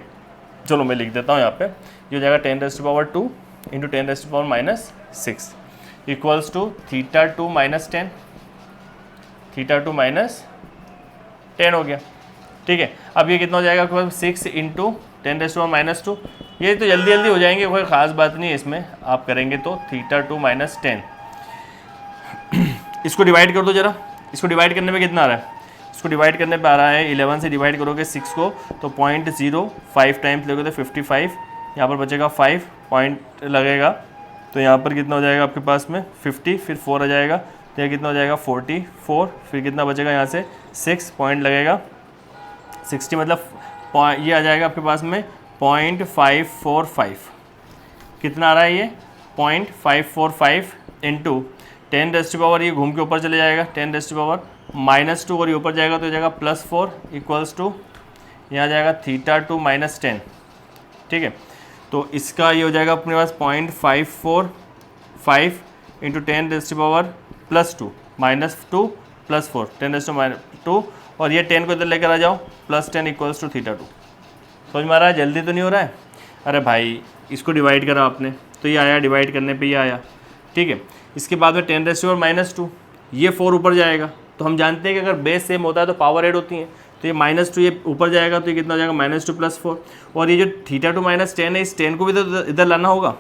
चलो मैं लिख देता हूँ यहाँ पे, ये हो जाएगा 10⁻² into 10⁻⁻6 equals to θ2 minus 10, θ2 minus 10 हो गया, ठीक है। अब ये कितना हो जाएगा, 6 इंटू 10⁻⁻²। ये तो जल्दी जल्दी हो जाएंगे, कोई ख़ास बात नहीं है इसमें, आप करेंगे तो θ2 - 10। इसको डिवाइड कर दो जरा, इसको डिवाइड करने में कितना आ रहा है, इसको डिवाइड करने पे आ रहा है 11 से डिवाइड करोगे 6 को तो 0.05 टाइम्स लोगे तो 55, यहाँ पर बचेगा 5 पॉइंट लगेगा, तो यहाँ पर कितना हो जाएगा आपके पास में 50, फिर 4 आ जाएगा, तो ये कितना हो जाएगा 44, फिर कितना बचेगा यहाँ से 6 पॉइंट लगेगा, 60 मतलब ये आ जाएगा आपके पास में 0.545। कितना आ रहा है ये 0.545 इंटू 10⁻, ये घूम के ऊपर चले जाएगा 10⁻⁻², और ये ऊपर जाएगा तो हो जाएगा +4 इक्वल्स टू यहाँ आ जाएगा θ2 - 10, ठीक है। तो इसका ये हो जाएगा अपने पास 0.545 इंटू 10⁻+2 -2 +4 10⁻², और ये 10 को इधर लेकर आ जाओ +10 इक्वल्स टू θ2। समझ में आ रहा है, जल्दी तो नहीं हो रहा है। अरे भाई इसको डिवाइड करा आपने तो ये आया, डिवाइड करने पे ये आया, ठीक है। इसके बाद में 10⁻², ये 4 ऊपर जाएगा, तो हम जानते हैं कि अगर बेस सेम होता है तो पावर ऐड होती है, तो ये -2 ये ऊपर जाएगा तो ये कितना हो जाएगा -2 + 4, और ये जो θ2 - 10 है, इस 10 को भी तो इधर लाना होगा,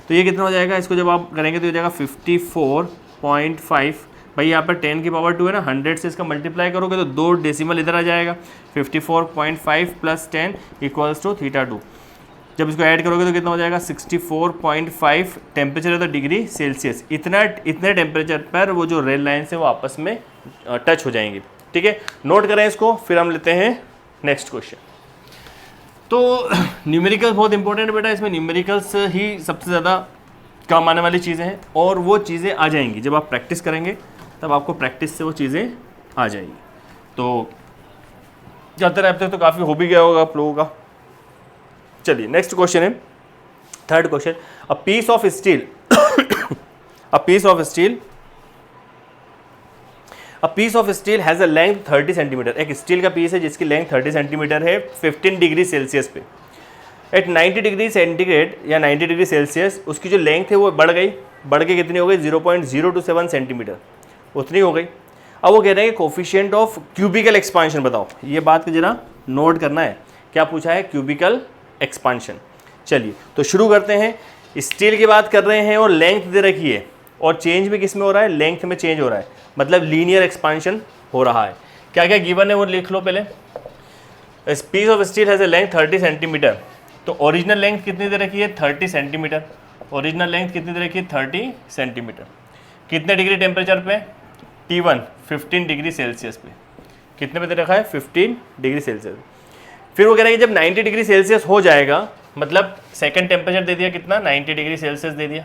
तो ये कितना हो जाएगा, इसको जब आप करेंगे तो हो जाएगा 54.5। भाई यहाँ पर 10 की पावर 2 है ना, 100 से इसका मल्टीप्लाई करोगे तो 2 डेसिमल इधर आ जाएगा, 54.5 + 10 इक्वल्स टू θ2। जब इसको ऐड करोगे तो कितना हो जाएगा 64.5 टेम्परेचर है तो डिग्री सेल्सियस। इतने टेम्परेचर पर वो जो रेल लाइन से वो आपस में टच हो जाएंगी, ठीक है। नोट करें इसको, फिर हम लेते हैं नेक्स्ट क्वेश्चन। तो न्यूमेरिकल्स बहुत इंपॉर्टेंट है बेटा, इसमें न्यूमेरिकल्स ही सबसे ज़्यादा काम आने वाली चीज़ें हैं, और वो चीज़ें आ जाएंगी जब आप प्रैक्टिस करेंगे, तब आपको प्रैक्टिस से वो चीज़ें आ जाएंगी। तो चलते रहते तो काफ़ी हो भी गया होगा आप लोगों का। चलिए नेक्स्ट क्वेश्चन है, third question. A piece of steel a piece of steel has a length 30 centimetre. एक स्टील का पीस है जिसकी लेंथ 30 सेंटीमीटर है 15 डिग्री सेल्सियस पे। एट 90 डिग्री सेंटीग्रेड या 90 डिग्री सेल्सियस उसकी जो लेंथ है वो बढ़ के कितनी हो गई 0.027 सेंटीमीटर, उतनी हो गई। अब वो कह रहे हैं कि कोफिशिएंट ऑफ क्यूबिकल एक्सपांशन बताओ। ये बात जरा नोट करना है, क्या पूछा है, क्यूबिकल एक्सपांशन। चलिए तो शुरू करते हैं। स्टील की बात कर रहे हैं और लेंथ दे रखी है, और चेंज भी किस में हो रहा है, लेंथ में चेंज हो रहा है, मतलब लीनियर एक्सपांशन हो रहा है। क्या क्या गिवन है वो लिख लो पहले। Piece of steel has a length 30 centimetre, तो ओरिजिनल लेंथ कितनी दे रखी है 30 सेंटीमीटर। ओरिजिनल लेंथ कितनी दे रखी है 30 सेंटीमीटर। कितने डिग्री टेम्परेचर पे, T1 15 डिग्री सेल्सियस पे। कितने पे दे रखा है 15 डिग्री सेल्सियस। फिर वो कह रहे हैं कि जब 90 डिग्री सेल्सियस हो जाएगा, मतलब सेकंड टेम्परेचर दे दिया कितना 90 डिग्री सेल्सियस दे दिया,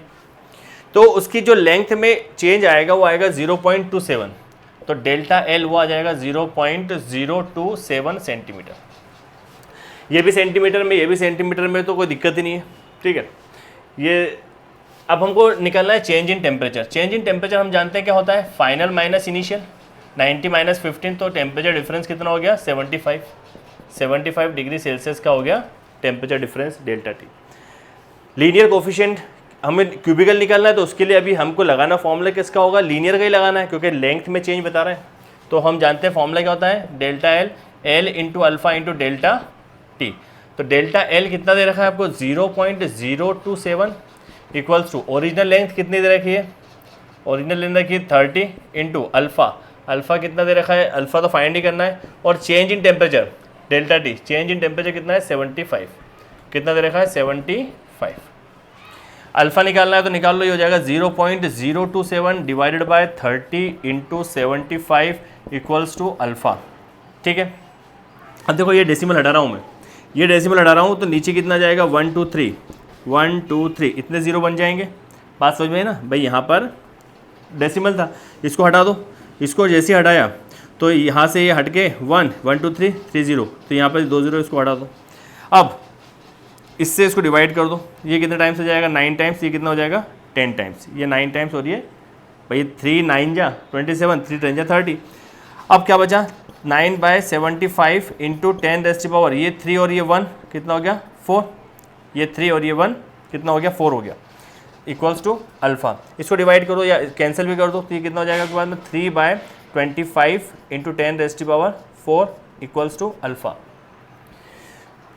तो उसकी जो लेंथ में चेंज आएगा वो आएगा 0.27, तो डेल्टा एल वो आ जाएगा 0.027 सेंटीमीटर। ये भी सेंटीमीटर में, ये भी सेंटीमीटर में, तो कोई दिक्कत ही नहीं है, ठीक है। ये अब हमको निकालना है change in temperature. Change in temperature हम जानते हैं क्या होता है, फाइनल माइनस इनिशियल। 90 - 15, तो टेम्परेचर डिफरेंस कितना हो गया 75 डिग्री सेल्सियस का हो गया temperature difference delta T. Linear coefficient हमें क्यूबिकल निकालना है, तो उसके लिए अभी हमको लगाना फॉर्मूला किसका होगा, लीनियर का ही लगाना है, क्योंकि लेंथ में चेंज बता रहा है। तो हम जानते हैं फॉर्मूला क्या होता है, delta L into alpha into delta T. तो डेल्टा एल कितना दे रखा है आपको 0.027 इक्वल्स टू ओरिजिनल लेंथ कितनी दे रखी है, ओरिजिनल लेंथ रखी है 30 इंटू अल्फा कितना दे रखा है, अल्फा तो फाइंड ही करना है, और change in temperature delta T, change in temperature कितना है 75, कितना दे रखा है 75। अल्फा निकालना है तो निकाल लो, ये हो जाएगा 0.027 divided by 30 into 75 equals to alpha, ठीक है। अब देखो ये डेसिमल हटा रहा हूँ मैं, ये डेसिमल हटा रहा हूँ, तो नीचे कितना जाएगा 1 2 3 इतने ज़ीरो बन जाएंगे। बात समझ में है ना भाई, यहाँ पर डेसिमल था, इसको हटा दो, इसको जैसे हटाया तो यहाँ से ये हट के 1 1 2 3 3 0, तो यहाँ पर 2 0 इसको हटा दो। अब इससे इसको डिवाइड कर दो, ये कितने टाइम्स हो जाएगा 9 टाइम्स, ये कितना हो जाएगा 10 टाइम्स, ये 9 टाइम्स और ये भाई 3 9 जा 27, 3 10 जा 30। अब क्या बचा 9/75 इंटू 10⁻, ये 3 और ये 1 कितना हो गया 4, ये 3 और ये 1 कितना हो गया 4 हो गया, इक्वल्स टू अल्फ़ा। इसको डिवाइड करो या कैंसिल भी कर दो, तो ये कितना हो जाएगा उसके बाद में 3/25 इंटू 10⁻4 इक्वल्स टू अल्फ़ा।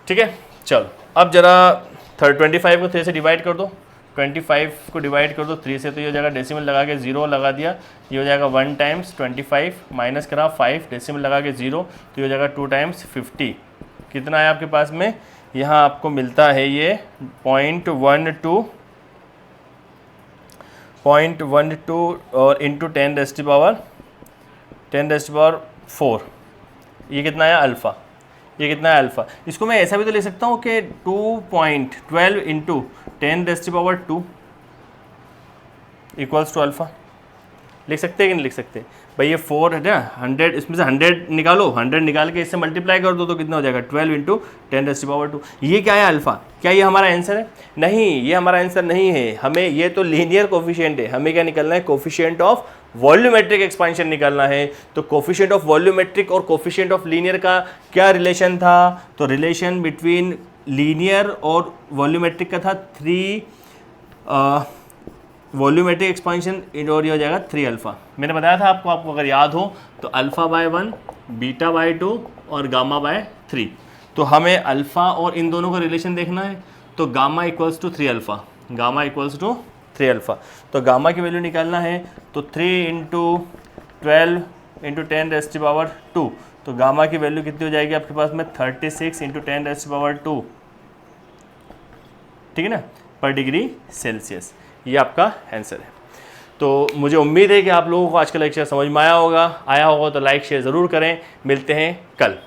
ठीक है, चलो अब जरा 25 को 3 से डिवाइड कर दो, 25 को डिवाइड कर दो 3 से, तो ये हो जाएगा डेसिमल लगा के 0 लगा दिया, ये हो जाएगा 1 टाइम्स 25 माइनस करा 5 डेसिमल लगा के 0, तो ये हो जाएगा 2 टाइम्स 50। कितना है आपके पास में, यहाँ आपको मिलता है ये 0.12 और इंटू 10⁻4, ये कितना है अल्फ़ा, ये कितना है अल्फ़ा। इसको मैं ऐसा भी तो ले सकता हूँ कि 2.12 इंटू 10⁻2 इक्वल्स टू अल्फ़ा। लिख सकते हैं कि नहीं लिख सकते भाई, ये 4 है ना, 100 इसमें से 100 निकालो, 100 निकाल के इससे मल्टीप्लाई कर दो तो कितना हो जाएगा 12 इंटू 10⁻2। ये क्या है अल्फ़ा, क्या ये हमारा आंसर है? नहीं, ये हमारा आंसर नहीं है, हमें ये तो लीनियर कोफिशिएंट है, हमें क्या निकलना है, कोफिशिएंट ऑफ वॉल्यूमेट्रिक एक्सपांशन निकालना है। तो कोफिशिएंट ऑफ वॉल्यूमेट्रिक और कोफिशिएंट ऑफ लीनियर का क्या रिलेशन था, तो रिलेशन बिटवीन लीनियर और वॉल्यूमेट्रिक का था 3 वॉल्यूमेट्रिक एक्सपांशन, और ये हो जाएगा 3 अल्फ़ा। मैंने बताया था आपको अगर याद हो तो अल्फ़ा बाय 1, बीटा बाय 2 और गामा बाय 3। तो हमें अल्फ़ा और इन दोनों का रिलेशन देखना है, तो gamma equals to 3 alpha, gamma equals to 3 alpha. तो गामा की वैल्यू निकालना है, तो 3 इंटू 12 इंटू 10⁻2, तो गामा की वैल्यू कितनी हो जाएगी आपके पास में 36 इंटू 10⁻2, ठीक है ना, पर डिग्री सेल्सियस। ये आपका आंसर है। तो मुझे उम्मीद है कि आप लोगों को आज का लेक्चर समझ में आया होगा तो लाइक शेयर ज़रूर करें। मिलते हैं कल।